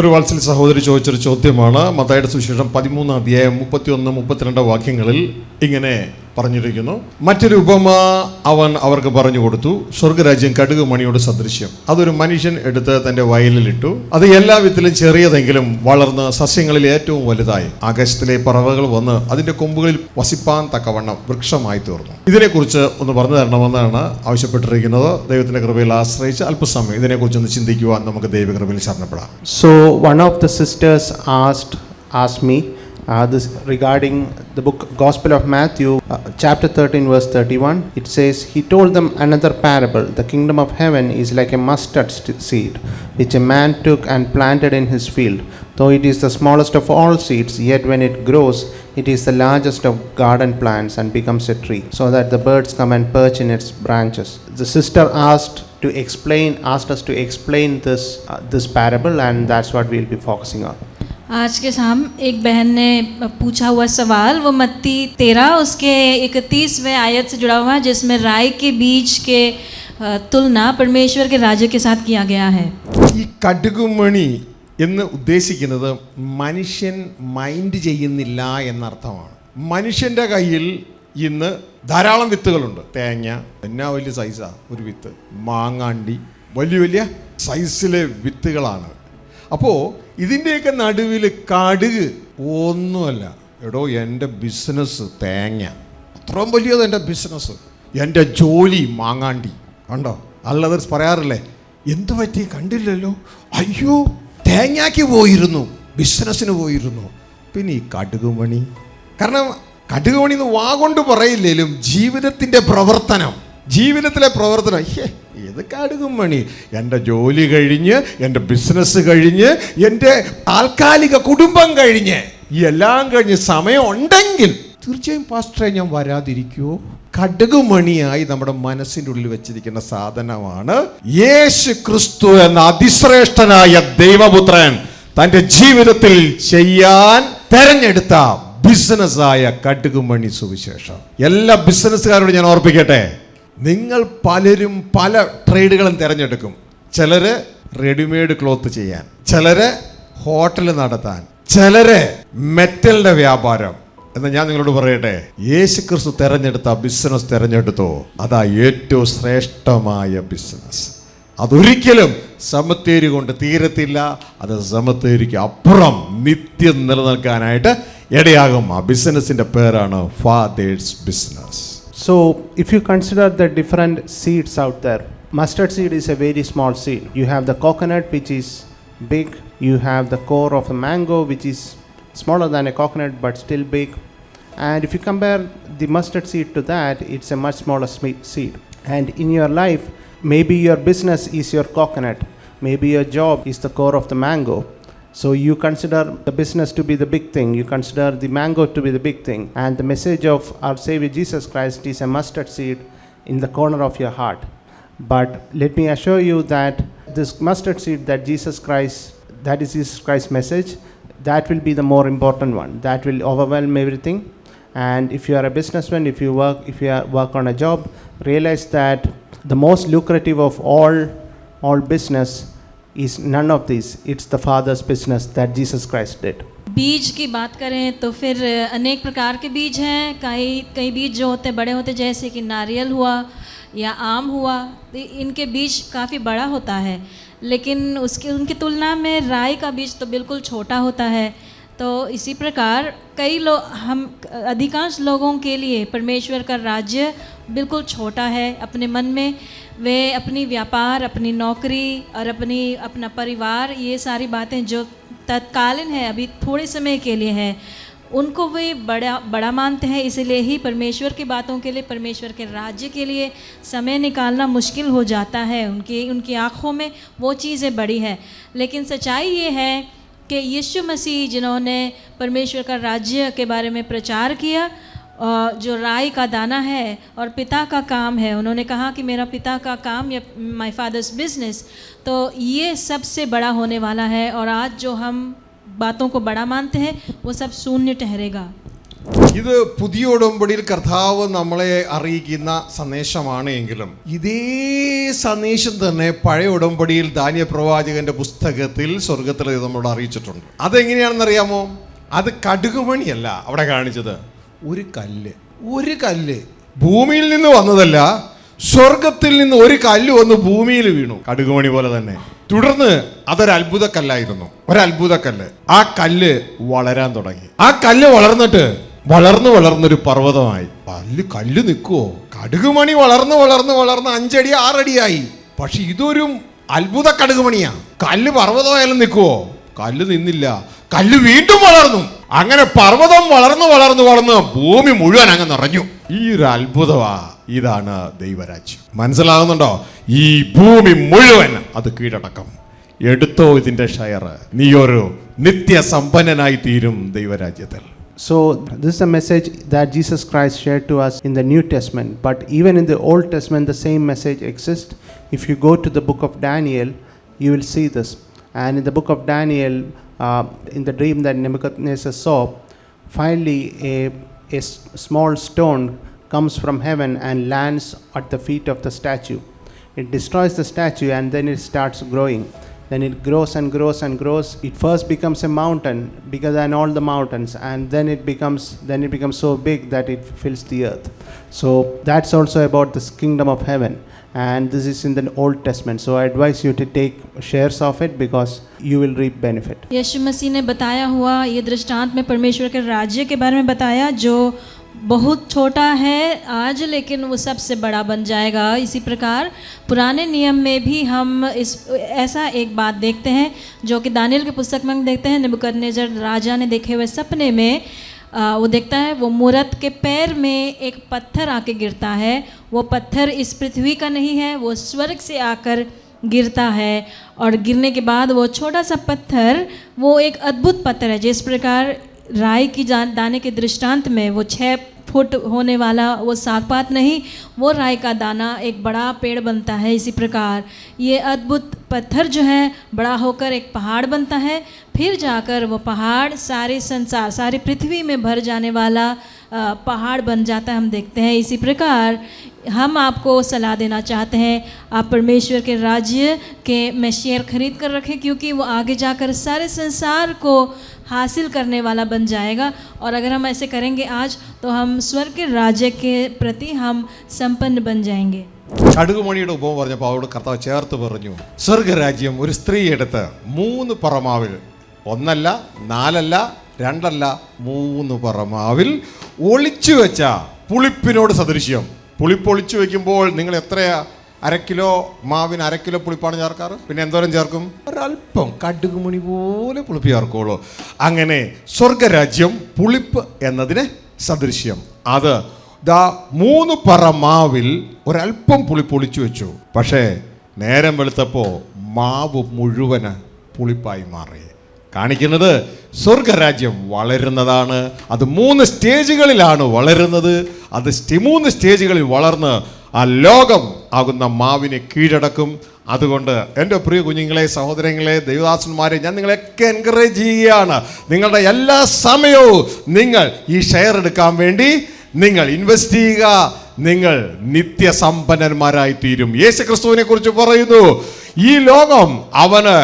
ഒരു വാത്സല്യ സഹോദരി ചോദിച്ചൊരു ചോദ്യമാണ്. മത്തായിയുടെ സുവിശേഷം 13 അധ്യായം 31-32 വാക്യങ്ങളിൽ ഇങ്ങനെ പറഞ്ഞിരിക്കുന്നു. മറ്റൊരു ഉപമ അവൻ അവർക്ക് പറഞ്ഞു കൊടുത്തു. സ്വർഗരാജ്യം കടുക് മണിയോട് സദൃശ്യം. അതൊരു മനുഷ്യൻ എടുത്ത് തൻ്റെ വയലിലിട്ടു. അത് എല്ലാ വിധത്തിലും ചെറിയതെങ്കിലും വളർന്ന് സസ്യങ്ങളിൽ ഏറ്റവും വലുതായി ആകാശത്തിലെ പറവകൾ വന്ന് അതിൻ്റെ കൊമ്പുകളിൽ വസിപ്പാൻ തക്കവണ്ണം വൃക്ഷമായി തീർന്നു. ഇതിനെക്കുറിച്ച് ഒന്ന് പറഞ്ഞു തരണമെന്നാണ് ആവശ്യപ്പെട്ടിരിക്കുന്നത്. ദൈവത്തിൻ്റെ കൃപയിൽ ആശ്രയിച്ച് അല്പസമയം ഇതിനെക്കുറിച്ച് ഒന്ന് ചിന്തിക്കുവാൻ നമുക്ക് ദൈവകൃപയിൽ ശരണപ്പെടാം. So one of the sisters asked me this regarding the book Gospel of Matthew, chapter 13 verse 31. It says, he told them another parable. The kingdom of heaven is like a mustard seed which a man took and planted in his field. Though it is the smallest of all seeds, yet when it grows it is the largest of garden plants and becomes a tree, so that the birds come and perch in its branches. The sister asked us to explain this parable, and that's what we'll be focusing on. आज के शाम एक बहन ने पूछा हुआ सवाल वो मत्ती 13 उसके 31वें आयत से जुड़ा हुआ है, जिसमें राई के बीज के तुलना परमेश्वर के राज्य के साथ किया गया है. ഈ കടുകുമണി എന്ന് ഉദ്ദേശിക്കുന്നത് മനുഷ്യൻ മൈൻഡ് ചെയ്യുന്നില്ല എന്നർത്ഥമാണ്. മനുഷ്യൻ്റെ കയ്യിൽ ഇന്ന് ധാരാളം വിത്തുകളുണ്ട്. തേങ്ങ എന്നാ വലിയ സൈസാ ഒരു വിത്ത്, മാങ്ങാണ്ടി വലിയ വലിയ സൈസിലെ വിത്തുകളാണ്. അപ്പോൾ ഇതിൻ്റെയൊക്കെ നടുവിൽ കടുക് ഒന്നുമല്ല. എടോ, എൻ്റെ ബിസിനസ് തേങ്ങ, അത്രയും വലിയത് എൻ്റെ ബിസിനസ്, എൻ്റെ ജോലി മാങ്ങാണ്ടി. കണ്ടോ, അല്ലതർ പറയാറില്ലേ, എന്ത് പറ്റി കണ്ടില്ലല്ലോ, അയ്യോ തേങ്ങയ്ക്ക് പോയിരുന്നു, ബിസിനസ്സിന് പോയിരുന്നു. പിന്നെ ഈ കടുകുമണി, കാരണം കടുകുമണി എന്ന് വാഗൊണ്ട് പറയില്ലേലും ജീവിതത്തിലെ പ്രവർത്തനം ഇത് കടുകുമണി. എൻ്റെ ജോലി കഴിഞ്ഞ്, എൻ്റെ ബിസിനസ് കഴിഞ്ഞ്, എൻ്റെ താൽക്കാലിക കുടുംബം കഴിഞ്ഞ്, ഈ എല്ലാം കഴിഞ്ഞ് സമയം ഉണ്ടെങ്കിൽ തീർച്ചയായും പാസ്റ്ററെ ഞാൻ വരാതിരിക്കുമോ? കടുകുമണിയായി നമ്മുടെ മനസ്സിൻ്റെ ഉള്ളിൽ വെച്ചിരിക്കുന്ന സാധനമാണ് യേശു ക്രിസ്തു എന്ന അതിശ്രേഷ്ഠനായ ദൈവപുത്രൻ തൻ്റെ ജീവിതത്തിൽ ചെയ്യാൻ തെരഞ്ഞെടുത്ത ബിസിനസ്സായ കടുകുമണി സുവിശേഷം. എല്ലാ ബിസിനസ്സുകാരോടും ഞാൻ ഓർപ്പിക്കട്ടെ, നിങ്ങൾ പലരും പല ട്രേഡുകളും തിരഞ്ഞെടുക്കും. ചിലർ റെഡിമെയ്ഡ് ക്ലോത്ത് ചെയ്യാൻ, ചിലർ ഹോട്ടൽ നടത്താൻ, ചിലർ മെറ്റലിൻ്റെ വ്യാപാരം. എന്നാൽ ഞാൻ നിങ്ങളോട് പറയട്ടെ, യേശു ക്രിസ്തു തിരഞ്ഞെടുത്ത ബിസിനസ് തിരഞ്ഞെടുത്തോ, അതാ ഏറ്റവും ശ്രേഷ്ഠമായ ബിസിനസ്. അതൊരിക്കലും സമത്തേരി കൊണ്ട് തീരത്തില്ല. അത് സമത്തേരിക്ക് അപ്പുറം നിത്യം നിലനിൽക്കാനായിട്ട് ഇടയാകും. ആ ബിസിനസിൻ്റെ പേരാണ് fathers business. So if you consider the different seeds out there, mustard seed is a very small seed. You have the coconut, which is big. You have the core of the mango, which is smaller than a coconut but still big. And if you compare the mustard seed to that, it's a much smaller seed. And in your life, maybe your business is your coconut, maybe your job is the core of the mango. So you consider the business to be the big thing, you consider the mango to be the big thing, and the message of our Savior Jesus Christ is a mustard seed in the corner of your heart. But let me assure you that this mustard seed that is Jesus Christ's message, that will be the more important one. That will overwhelm everything. And if you are a businessman, if you work on a job, realize that the most lucrative of all business is none of these. It's the Father's business that Jesus Christ did. बीज की बात करें तो फिर अनेक प्रकार के बीज हैं. कई बीज जो होते बड़े होते, जैसे कि नारियल हुआ या आम हुआ, इनके बीज काफ़ी बड़ा होता है, लेकिन उनकी तुलना में राई का बीज तो बिल्कुल छोटा होता है. तो इसी प्रकार अधिकांश लोगों के लिए परमेश्वर का राज्य बिल्कुल छोटा है. अपने मन में वे अपनी व्यापार, अपनी नौकरी और अपना परिवार, ये सारी बातें जो तत्कालीन है, अभी थोड़े समय के लिए है, उनको वे बड़ा मानते हैं. इसीलिए ही परमेश्वर की बातों के लिए, परमेश्वर के राज्य के लिए समय निकालना मुश्किल हो जाता है. उनकी आँखों में वो चीज़ें बड़ी है. लेकिन सच्चाई ये है कि यीशु मसीह जिन्होंने परमेश्वर का राज्य के बारे में प्रचार किया, जो राई का दाना है और पिता का काम है, उन्होंने कहा कि मेरा पिता का काम या माय फादर्स बिजनेस, तो ये सबसे बड़ा होने वाला है. और आज जो हम बातों को बड़ा मानते हैं वो सब शून्य ठहरेगा. ഇത് പുതിയ ഉടമ്പടിയിൽ കർത്താവ് നമ്മളെ അറിയിക്കുന്ന സന്ദേശമാണ് എങ്കിലും ഇതേ സന്ദേശം തന്നെ പഴയ ഉടമ്പടിയിൽ ദാനിയേൽ പ്രവാചകന്റെ പുസ്തകത്തിൽ സ്വർഗത്തിൽ നമ്മളോട് അറിയിച്ചിട്ടുണ്ട്. അതെങ്ങനെയാണെന്നറിയാമോ? അത് കടുകുമണിയല്ല അവിടെ കാണിച്ചത്, ഒരു കല്ല് ഭൂമിയിൽ നിന്ന് വന്നതല്ല, സ്വർഗത്തിൽ നിന്ന് ഒരു കല്ല് വന്ന് ഭൂമിയിൽ വീണു, കടുകുമണി പോലെ തന്നെ. തുടർന്ന് അതൊരു അത്ഭുത കല്ലായിരുന്നു, ഒരത്ഭുത കല്ല്. ആ കല്ല് വളരാൻ തുടങ്ങി. ആ കല്ല് വളർന്നിട്ട് വളർന്നൊരു പർവ്വതമായി. കല്ല് നിൽക്കുവോ? കടുകുമണി വളർന്ന് 5 അടി 6 അടിയായി. പക്ഷെ ഇതൊരു അത്ഭുത കടുകുമണിയാ. കല്ല് പർവ്വതമായാലും നിൽക്കുവോ? കല്ല് നിന്നില്ല. കല്ല് വീണ്ടും വളർന്നു. അങ്ങനെ പർവ്വതം വളർന്ന് ഭൂമി മുഴുവൻ അങ്ങ് നിറഞ്ഞു. ഈ ഒരു അത്ഭുതമാ. ഇതാണ് ദൈവരാജ്യം. മനസ്സിലാകുന്നുണ്ടോ? ഈ ഭൂമി മുഴുവൻ അത് കീഴടക്കം. എടുത്തോ ഇതിന്റെ ഷെയർ. നീ ഒരു നിത്യസമ്പന്നനായി തീരും ദൈവരാജ്യത്തിൽ. So this is a message that Jesus Christ shared to us in the New Testament, but even in the Old Testament the same message exists. If you go to the book of Daniel, you will see this. And in the book of Daniel, in the dream that Nebuchadnezzar saw, finally a small stone comes from heaven and lands at the feet of the statue. It destroys the statue and then it starts growing. Then it grows and grows and grows. It first becomes a mountain, bigger than all the mountains, and then it becomes so big that it fills the earth. So that's also about this kingdom of heaven, and this is in the Old Testament. So I advise you to take shares of it because you will reap benefit. यीशु मसीह ने बताया हुआ ये दृष्टांत में परमेश्वर के राज्य के बारे में बताया, जो बहुत छोटा है आज लेकिन वो सबसे बड़ा बन जाएगा। इसी प्रकार पुराने नियम में भी हम ऐसा एक बात देखते हैं जो कि दानियेल की पुस्तक में हम देखते हैं। नेबूकदनेस्सर राजा ने देखे हुए सपने में वो देखता है वो मूरत के पैर में एक पत्थर आके गिरता है। वो पत्थर इस पृथ्वी का नहीं है, वो स्वर्ग से आकर गिरता है और गिरने के बाद वो छोटा सा पत्थर वो एक अद्भुत पत्थर है। जिस प्रकार राई की दाने के दृष्टांत में वो 6 फुट होने वाला वो सागपात नहीं, वो राई का दाना एक बड़ा पेड़ बनता है। इसी प्रकार ये अद्भुत पत्थर जो है बड़ा होकर एक पहाड़ बनता है। फिर जाकर वो पहाड़ सारे संसार, सारी पृथ्वी में भर जाने वाला पहाड़ बन जाता है, हम देखते हैं। इसी प्रकार हम आपको सलाह देना चाहते हैं, आप परमेश्वर के राज्य के में शेयर खरीद कर रखें, क्योंकि वो आगे जाकर सारे संसार को हासिल करने वाला बन जाएगा। और अगर हम ऐसे करेंगे आज, तो हम स्वर्ग के राज्य के प्रति हम संपन्न बन जाएंगे। കടുകുമണിയുടെ ഉപമ പറഞ്ഞപ്പോൾ അവരോട് കർത്താവ് ചേർത്ത് പറഞ്ഞു, സ്വർഗരാജ്യം ഒരു സ്ത്രീ എടുത്ത് 3 പറമാവിൽ, 1 അല്ല 4 അല്ല 2 അല്ല 3 പറമാവിൽ ഒളിച്ചു വെച്ച പുളിപ്പിനോട് സദൃശ്യം. പുളിപ്പൊളിച്ചു വെക്കുമ്പോൾ നിങ്ങൾ എത്രയാ? 1/2 കിലോ മാവിന് 1/2 കിലോ പുളിപ്പാണ് ചേർക്കാറ്. പിന്നെ എന്തോരം ചേർക്കും? ഒരല്പം, കടുകുമണി പോലെ പുളിപ്പ് ചേർക്കുള്ളൂ. അങ്ങനെ സ്വർഗരാജ്യം പുളിപ്പ് എന്നതിന് സദൃശ്യം. അത് 3 പറ മാവിൽ ഒരല്പം പുളിപ്പൊളിച്ചു വെച്ചു. പക്ഷേ നേരം വെളുത്തപ്പോൾ മാവ് മുഴുവന് പുളിപ്പായി മാറി. കാണിക്കുന്നത് സ്വർഗരാജ്യം വളരുന്നതാണ്. അത് 3 സ്റ്റേജുകളിലാണ് വളരുന്നത്. അത് 3 സ്റ്റേജുകളിൽ വളർന്ന് ആ ലോകം ആകുന്ന മാവിനെ കീഴടക്കും. അതുകൊണ്ട് എൻ്റെ പ്രിയ കുഞ്ഞുങ്ങളെ, സഹോദരങ്ങളെ, ദൈവദാസന്മാരെ, ഞാൻ നിങ്ങളെയൊക്കെ എൻകറേജ് ചെയ്യുകയാണ്. നിങ്ങളുടെ എല്ലാ സമയവും നിങ്ങൾ ഈ ഷെയർ എടുക്കാൻ വേണ്ടി നിങ്ങൾ ഇൻവെസ്റ്റ് ചെയ്യുക. നിങ്ങൾ നിത്യസമ്പന്നന്മാരായി തീരും. യേശുക്രിസ്തുവിനെ കുറിച്ച് പറയുന്നു, ഈ ലോകം അവന്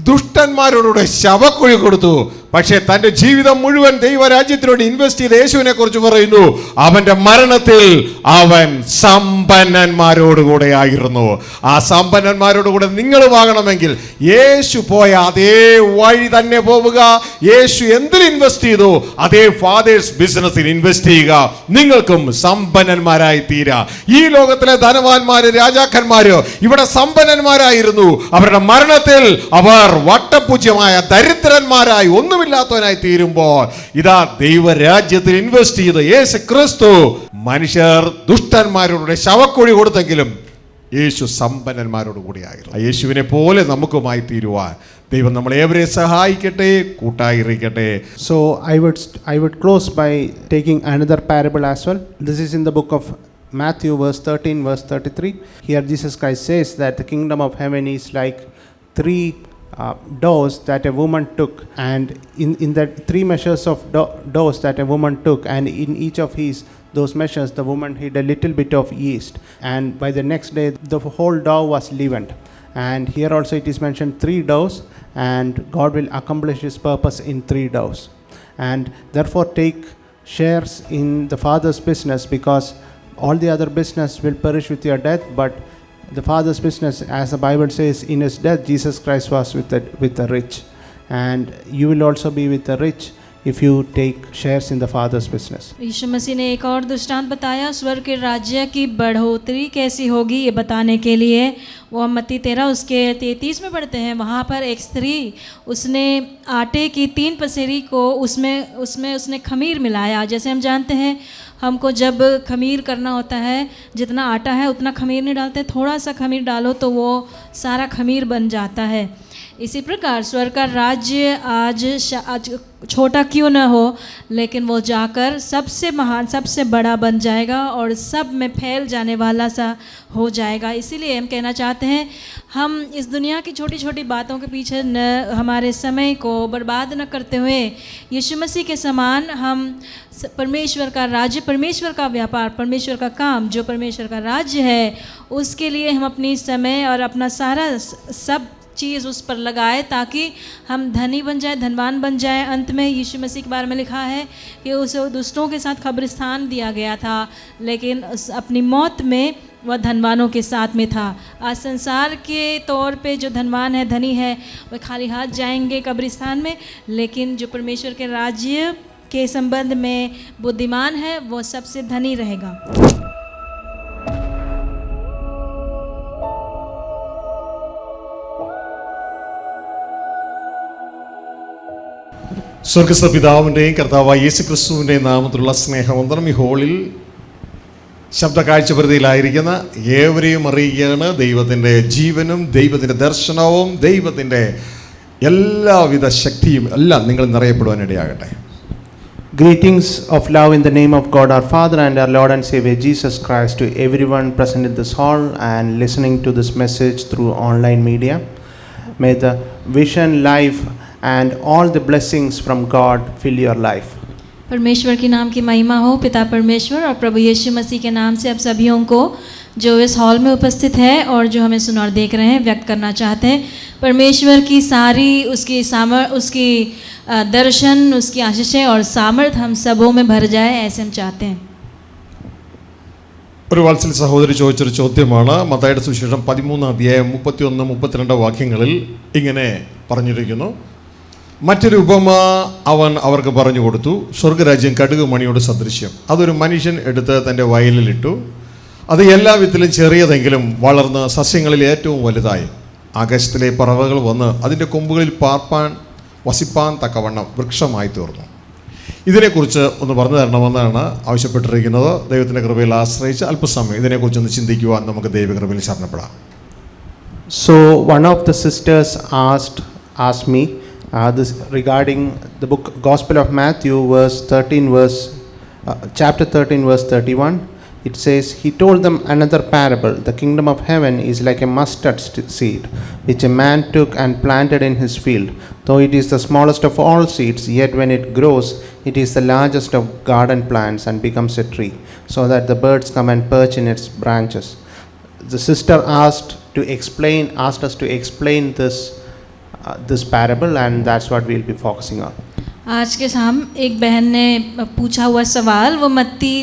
ദുഷ്ടന്മാരോടുകൂടെ ശവക്കുഴി കൊടുത്തു, പക്ഷേ തൻ്റെ ജീവിതം മുഴുവൻ ദൈവരാജ്യത്തിനോട് ഇൻവെസ്റ്റ് ചെയ്ത യേശുവിനെ കുറിച്ച് പറയുന്നു, അവൻ്റെ മരണത്തിൽ അവൻ സമ്പന്നന്മാരോടുകൂടെ ആയിരുന്നു. ആ സമ്പന്നന്മാരോടുകൂടെ നിങ്ങളുമാകണമെങ്കിൽ യേശു പോയ അതേ വഴി തന്നെ പോവുക. യേശു എന്തിൽ ഇൻവെസ്റ്റ് ചെയ്തു അതേ ഫാദേഴ്സ് ബിസിനസ്സിൽ ഇൻവെസ്റ്റ് ചെയ്യുക. നിങ്ങൾക്കും സമ്പന്നന്മാരായി തീരാ. ഈ ലോകത്തിലെ ധനവാന്മാര്, രാജാക്കന്മാര് ഇവിടെ സമ്പന്നന്മാരായിരുന്നു. അവരുടെ മരണത്തിൽ അവർ വട്ടപൂജ്യമായ ദരിദ്രന്മാരായി ഒന്നുമില്ലാത്തവനായി തീരുമ്പോൾ ഇതാ ദൈവരാജ്യത്തിൽ ഇൻവെസ്റ്റ് ചെയ്ത് യേശു ക്രിസ്തു മനുഷ്യർ ദുഷ്ടന്മാരുടെ ശവക്കുഴി കൊടുത്തെങ്കിലും യേശു സമ്പന്നന്മാരോട് കൂടിയായിരുന്നു. യേശുവിനെ പോലെ നമുക്കുമായി തീരുവാൻ ദൈവം നമ്മളെ ഏവരെ സഹായിക്കട്ടെ, കൂട്ടായിരിക്കട്ടെ. So I would close by taking another parable as well. This is in the book of Matthew verse 13 verse 33. Here Jesus Christ says that the kingdom of heaven is like 3 dose that a woman took, and in the 3 measures of dose that a woman took, and in each of those measures the woman hid a little bit of yeast, and by the next day the whole dough was leavened. And here also it is mentioned 3 doughs, and God will accomplish his purpose in 3 doughs. And therefore take shares in the Father's business, because all the other business will perish with your death, but the Father's business, as the Bible says, in his death Jesus Christ was with the rich, and you will also be with the rich if you take shares in the Father's business. यीशु मसीह ने एक और दृष्टांत बताया स्वर्ग के राज्य की बढ़ोतरी कैसी होगी ये बताने के लिए। वो हम मत्ती 13 उसके 33 में पढ़ते हैं। वहाँ पर एक स्त्री उसने आटे की 3 पसेरी को उसमें उसने खमीर मिलाया। जैसे हम जानते हैं हमको जब खमीर करना होता है जितना आटा है उतना खमीर नहीं डालते, थोड़ा सा खमीर डालो तो वो सारा खमीर बन जाता है। इसी प्रकार स्वर्ग का राज्य आज छोटा क्यों न हो, लेकिन वो जाकर सबसे महान सबसे बड़ा बन जाएगा और सब में फैल जाने वाला सा हो जाएगा। इसीलिए हम कहना चाहते हैं हम इस दुनिया की छोटी छोटी बातों के पीछे न हमारे समय को बर्बाद न करते हुए यीशु मसीह के समान हम परमेश्वर का राज्य, परमेश्वर का व्यापार, परमेश्वर का काम जो परमेश्वर का राज्य है उसके लिए हम अपनी समय और अपना सारा सब चीज़ उस पर लगाए ताकि हम धनी बन जाए, धनवान बन जाए। अंत में यीशु मसीह के बारे में लिखा है कि उसे दुष्टों के साथ कब्रिस्तान दिया गया था, लेकिन अपनी मौत में वह धनवानों के साथ में था। आज संसार के तौर पे जो धनवान है, धनी है, वह खाली हाथ जाएंगे कब्रिस्तान में, लेकिन जो परमेश्वर के राज्य के संबंध में बुद्धिमान है वो सबसे धनी रहेगा। സ്വർഗസ്ഥ പിതാവിൻ്റെയും കർത്താവായ യേശു ക്രിസ്തുവിൻ്റെയും നാമത്തിലുള്ള സ്നേഹവന്ദനം ഈ ഹോളിൽ ശബ്ദ കാഴ്ചപരിധിയിലായിരിക്കുന്ന ഏവരെയും അറിയുകയാണ് ദൈവത്തിൻ്റെ ജീവനും ദൈവത്തിൻ്റെ ദർശനവും ദൈവത്തിൻ്റെ എല്ലാവിധ ശക്തിയും എല്ലാം നിങ്ങൾ നിറയപ്പെടുവാനിടയാകട്ടെ. Greetings of love in the name of God our Father and our Lord and Savior Jesus Christ to everyone present in this hall and listening to this message through online media. May the vision, life and all the blessings from God fill your life. परमेश्वर के नाम की महिमा हो। पिता परमेश्वर और प्रभु यीशु मसीह के नाम से आप सभियों को जो इस हॉल में उपस्थित है और जो हमें सुन और देख रहे हैं व्यक्त करना चाहते हैं परमेश्वर की सारी उसकी दर्शन, उसकी आशीषें और सामर्थ हम सबों में भर जाए, ऐसे हम चाहते हैं। ഒരു വാത്സല്യ സഹോദരി ചോദിച്ചൊരു ചോദ്യമാണ്. മത്തായിയുടെ സുവിശേഷം 13 അധ്യായം 31-32 വാക്യങ്ങളിൽ ഇങ്ങനെ പറഞ്ഞിരിക്കുന്നു. മറ്റൊരു ഉപമ അവൻ അവർക്ക് പറഞ്ഞു കൊടുത്തു. സ്വർഗരാജ്യം കടുക് മണിയോട് സദൃശ്യം. അതൊരു മനുഷ്യൻ എടുത്ത് തൻ്റെ വയലിലിട്ടു. അത് എല്ലാ വിധത്തിലും ചെറിയതെങ്കിലും വളർന്ന് സസ്യങ്ങളിൽ ഏറ്റവും വലുതായി. ആകാശത്തിലെ പറവകൾ വന്ന് അതിൻ്റെ കൊമ്പുകളിൽ പാർപ്പാൻ വസിപ്പാൻ തക്കവണ്ണം വൃക്ഷമായി തീർന്നു. ഇതിനെക്കുറിച്ച് ഒന്ന് പറഞ്ഞു തരണമെന്നാണ് ആവശ്യപ്പെട്ടിരിക്കുന്നത്. ദൈവത്തിൻ്റെ കൃപയിൽ ആശ്രയിച്ച് അല്പസമയം ഇതിനെക്കുറിച്ചൊന്ന് ചിന്തിക്കുവാൻ നമുക്ക് ദൈവകൃപയിൽ ശരണപ്പെടാം. So one of the sisters asked me this regarding the book Gospel of Matthew chapter 13 verse 31. It says, he told them another parable. The kingdom of heaven is like a mustard seed, which a man took and planted in his field. Though it is the smallest of all seeds, yet when it grows, it is the largest of garden plants and becomes a tree, so that the birds come and perch in its branches. The sister asked us to explain this parable, and that's what we'll be focusing on. आज के शाम एक बहन ने पूछा हुआ सवाल वो मत्ती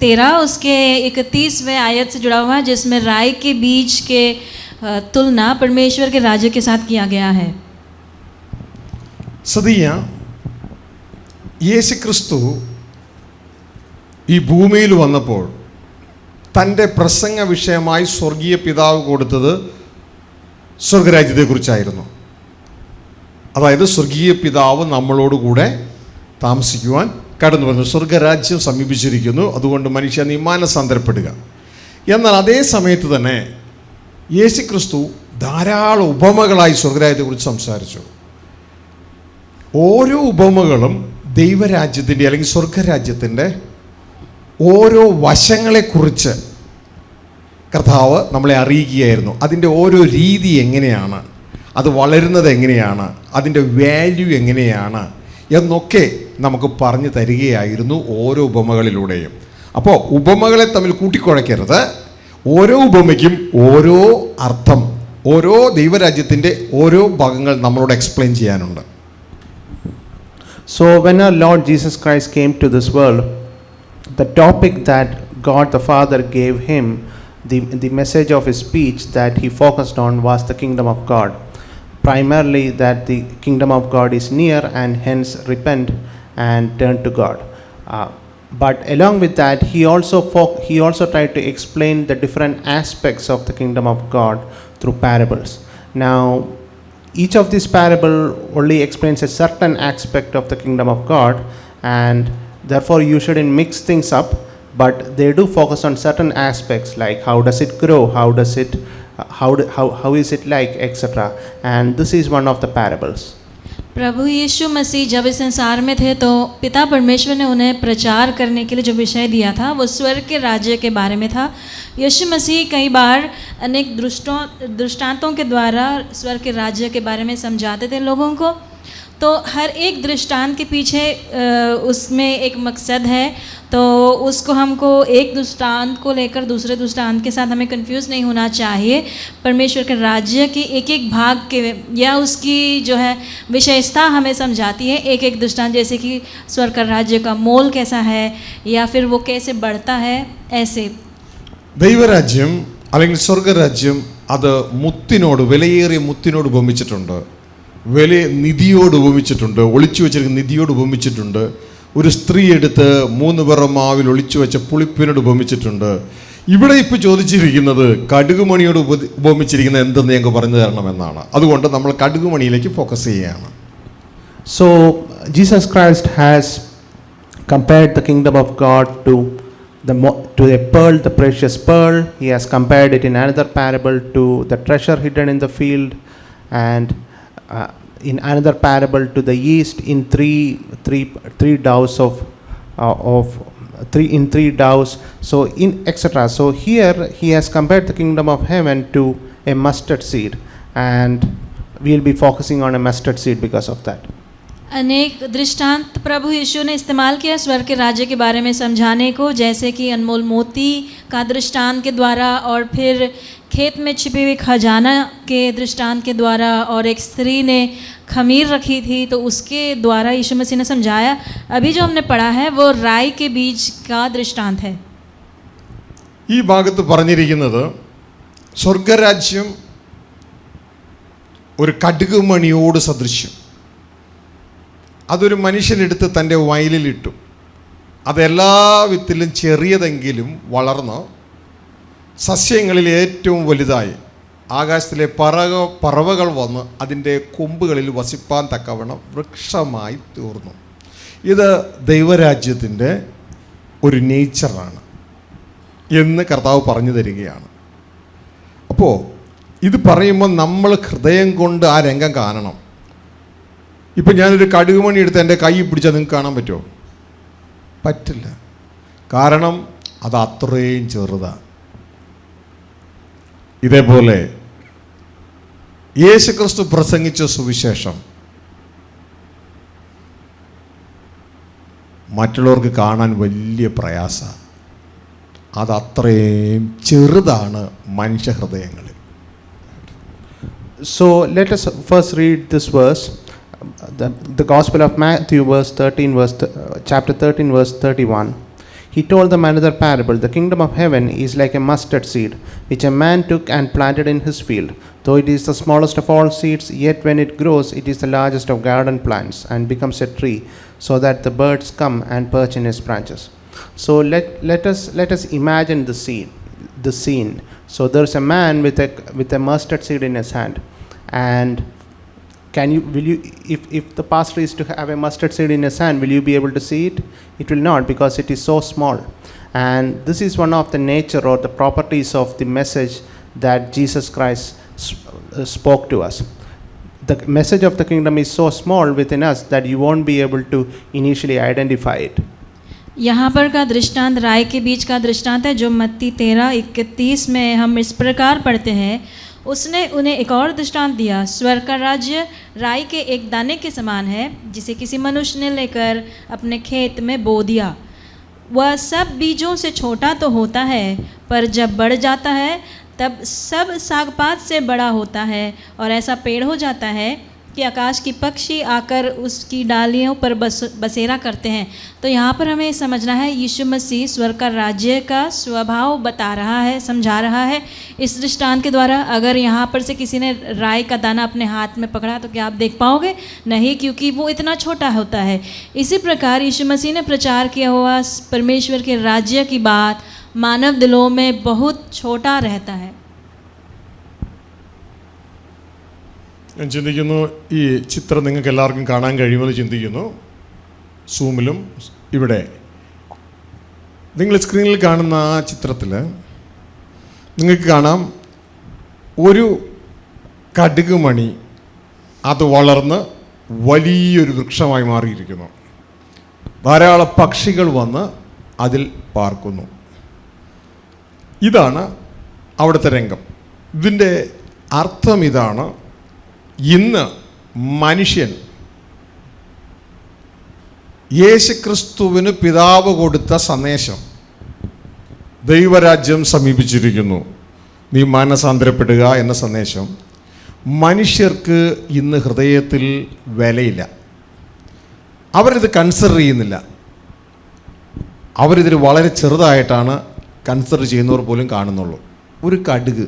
13 उसके 31वें आयत से जुड़ा हुआ है, जिसमें राई के बीज के तुलना परमेश्वर के राज्य के साथ किया गया है. സതിയ യേശുക്രിസ്തു ഈ ഭൂമിയിൽ വന്നപ്പോൾ തൻ്റെ പ്രസംഗ വിഷയമായി സ്വർഗീയ പിതാവ് കൊടുത്തത് സ്വർഗരാജ്യത്തെക്കുറിച്ചായിരുന്നു. അതായത് സ്വർഗീയ പിതാവ് നമ്മളോടുകൂടെ താമസിക്കുവാൻ കടന്നു വരുന്നു. സ്വർഗരാജ്യം സമീപിച്ചിരിക്കുന്നു, അതുകൊണ്ട് മനുഷ്യ നീ മാനസാന്തരപ്പെടുക. എന്നാൽ അതേ സമയത്ത് തന്നെ യേശുക്രിസ്തു ധാരാളം ഉപമകളായി സ്വർഗരാജ്യത്തെക്കുറിച്ച് സംസാരിച്ചു. ഓരോ ഉപമകളും ദൈവരാജ്യത്തിൻ്റെ അല്ലെങ്കിൽ സ്വർഗരാജ്യത്തിൻ്റെ ഓരോ വശങ്ങളെക്കുറിച്ച് കർത്താവ് നമ്മളെ അറിയിക്കുകയായിരുന്നു. അതിൻ്റെ ഓരോ രീതി എങ്ങനെയാണ്, അത് വളരുന്നത് എങ്ങനെയാണ്, അതിൻ്റെ വാല്യൂ എങ്ങനെയാണ് എന്നൊക്കെ നമുക്ക് പറഞ്ഞു തരികയായിരുന്നു ഓരോ ഉപമകളിലൂടെയും. അപ്പോൾ ഉപമകളെ തമ്മിൽ കൂട്ടിക്കുഴയ്ക്കരുത്. ഓരോ ഉപമയ്ക്കും ഓരോ അർത്ഥം, ഓരോ ദൈവരാജ്യത്തിൻ്റെ ഓരോ ഭാഗങ്ങൾ നമ്മളോട് എക്സ്പ്ലെയിൻ ചെയ്യാനുണ്ട്. So when our Lord Jesus Christ came to this world, the topic that God the Father gave him, the message of his speech that he focused on was the kingdom of God. Primarily that the kingdom of God is near and hence repent and turn to God. But along with that, he also tried to explain the different aspects of the kingdom of God through parables. Now, each of these parable only explains a certain aspect of the kingdom of God, and therefore you shouldn't mix things up, but they do focus on certain aspects like how does it grow, how is it like, etc. And this is one of the parables. प्रभु यीशु मसीह जब इस संसार में थे तो पिता परमेश्वर ने उन्हें प्रचार करने के लिए जो विषय दिया था वो स्वर्ग के राज्य के बारे में था। यीशु मसीह कई बार अनेक दृष्टांतों के द्वारा स्वर्ग के राज्य के बारे में समझाते थे लोगों को। तो हर एक दृष्टांत के पीछे उसमें एक मकसद है, तो उसको हमको एक दृष्टांत को लेकर दूसरे दृष्टांत के साथ हमें कंफ्यूज नहीं होना चाहिए। परमेश्वर के राज्य की एक एक भाग के या उसकी जो है विशेषता हमें समझाती है। एक एक दृष्टांत जैसे कि स्वर्ग का राज्य का मोल कैसा है या फिर वो कैसे बढ़ता है, ऐसे ദൈവരാജ്യം അല്ലെങ്കിൽ സ്വർഗരാജ്യം അത് മുത്തിനോട്, വിലയേറിയ മുത്തിനോട് ഉപമിച്ചിട്ടുണ്ട്, വലിയ നിധിയോട് ഉപമിച്ചിട്ടുണ്ട്, ഒളിച്ചു വെച്ചിരിക്കുന്ന നിധിയോട് ഉപമിച്ചിട്ടുണ്ട്, ഒരു സ്ത്രീ എടുത്ത് 3 പറ മാവിൽ ഒളിച്ചു വെച്ച പുളിപ്പിനോട് ഉപമിച്ചിട്ടുണ്ട്. ഇവിടെ ഇപ്പോൾ ചോദിച്ചിരിക്കുന്നത് കടുകുമണിയോട് ഉപമിച്ചിരിക്കുന്നത് എന്തെന്ന് ഞങ്ങൾക്ക് പറഞ്ഞു തരണമെന്നാണ്. അതുകൊണ്ട് നമ്മൾ കടുകുമണിയിലേക്ക് ഫോക്കസ് ചെയ്യുകയാണ്. So Jesus Christ has compared the kingdom of God to a pearl, the precious pearl. He has compared it in another parable to the treasure hidden in the field, and in another parable to the yeast in three dows of three dows. So in etc. So here he has compared the kingdom of heaven to a mustard seed, and we'll be focusing on a mustard seed because of that. अनेक दृष्टांत प्रभु यीशु ने इस्तेमाल किया स्वर्ग के राज्य के बारे में समझाने को, जैसे कि अनमोल मोती का दृष्टांत के द्वारा और फिर खेत में छिपी हुई खजाना के दृष्टांत के द्वारा, और एक स्त्री ने खमीर रखी थी तो उसके द्वारा यीशु मसीह ने समझाया। अभी जो हमने पढ़ा है वो राई के बीज का दृष्टांत है। ഈ ഭാഗത്ത് പറഞ്ഞിരിക്കുന്നത് സ്വർഗരാജ്യം ഒരു കടുകുമണിയോട് സദൃശ്യം. അതൊരു മനുഷ്യനെടുത്ത് തൻ്റെ വയലിലിട്ടു. അതെല്ലാ വിത്തിലും ചെറിയതെങ്കിലും വളർന്ന് സസ്യങ്ങളിൽ ഏറ്റവും വലുതായി ആകാശത്തിലെ പറവകൾ വന്ന് അതിൻ്റെ കൊമ്പുകളിൽ വസിപ്പാൻ തക്കവണ്ണം വൃക്ഷമായി തീർന്നു. ഇത് ദൈവരാജ്യത്തിൻ്റെ ഒരു നേച്ചറാണ് എന്ന് കർത്താവ് പറഞ്ഞു തരികയാണ്. അപ്പോൾ ഇത് പറയുമ്പോൾ നമ്മൾ ഹൃദയം കൊണ്ട് ആ രംഗം കാണണം. ഇപ്പം ഞാനൊരു കടുകുമണി എടുത്ത് എൻ്റെ കൈ പിടിച്ചാൽ നിങ്ങൾക്ക് കാണാൻ പറ്റുമോ? പറ്റില്ല. കാരണം അത് അത്രയും ചെറുതാണ്. ഇതേപോലെ യേശുക്രിസ്തു പ്രസംഗിച്ച സുവിശേഷം മറ്റുള്ളവർക്ക് കാണാൻ വലിയ പ്രയാസമാണ്. അത് അത്രയും ചെറുതാണ് മനുഷ്യഹൃദയങ്ങളിൽ. So let us first read this verse, the Gospel of Matthew, chapter 13, verse 31. He told them another parable. The kingdom of heaven is like a mustard seed, which a man took and planted in his field. Though it is the smallest of all seeds, yet when it grows, it is the largest of garden plants and becomes a tree, so that the birds come and perch in its branches. So let us imagine the scene. So there's a man with a mustard seed in his hand, and if the pastor is to have a mustard seed in his hand, will you be able to see it? It will not, because it is so small. And this is one of the nature or the properties of the message that Jesus Christ spoke to us. The message of the kingdom is so small within us that you won't be able to initially identify it. यहाँ पर का दृष्टांत राय के बीज का दृष्टांत है, जो मत्ती 13:31 में हम इस प्रकार पढ़ते हैं, उसने उन्हें एक और दृष्टांत दिया, स्वर्ग का राज्य राई के एक दाने के समान है, जिसे किसी मनुष्य ने लेकर अपने खेत में बो दिया। वह सब बीजों से छोटा तो होता है, पर जब बढ़ जाता है तब सब सागपात से बड़ा होता है और ऐसा पेड़ हो जाता है कि आकाश की पक्षी आकर उसकी डालियों पर बसेरा करते हैं। तो यहाँ पर हमें समझना है, यीशु मसीह स्वर्ग का राज्य का स्वभाव बता रहा है, समझा रहा है इस दृष्टांत के द्वारा। अगर यहाँ पर से किसी ने राई का दाना अपने हाथ में पकड़ा तो क्या आप देख पाओगे? नहीं, क्योंकि वो इतना छोटा होता है। इसी प्रकार यीशु मसीह ने प्रचार किया हुआ परमेश्वर के राज्य की बात मानव दिलों में बहुत छोटा रहता है। ഞാൻ ചിന്തിക്കുന്നു, ഈ ചിത്രം നിങ്ങൾക്ക് എല്ലാവർക്കും കാണാൻ കഴിയുമെന്ന് ചിന്തിക്കുന്നു. സൂമിലും ഇവിടെ നിങ്ങൾ സ്ക്രീനിൽ കാണുന്ന ആ ചിത്രത്തിൽ നിങ്ങൾക്ക് കാണാം ഒരു കടുക് മണി, അത് വളർന്ന് വലിയൊരു വൃക്ഷമായി മാറിയിരിക്കുന്നു. ധാരാളം പക്ഷികൾ വന്ന് അതിൽ പാർക്കുന്നു. ഇതാണ് അവിടുത്തെ രംഗം. ഇതിൻ്റെ അർത്ഥം ഇതാണ്: ഇന്ന് മനുഷ്യൻ യേശുക്രിസ്തുവിന് പിതാവ് കൊടുത്ത സന്ദേശം, ദൈവരാജ്യം സമീപിച്ചിരിക്കുന്നു, നീ മാനസാന്തരപ്പെടുക എന്ന സന്ദേശം മനുഷ്യർക്ക് ഇന്ന് ഹൃദയത്തിൽ വിലയില്ല. അവരിത് കൺസിഡർ ചെയ്യുന്നില്ല. അവരിതിൽ വളരെ ചെറുതായിട്ടാണ് കൺസിഡർ ചെയ്യുന്നവർ പോലും കാണുന്നുള്ളൂ. ഒരു കടുക്.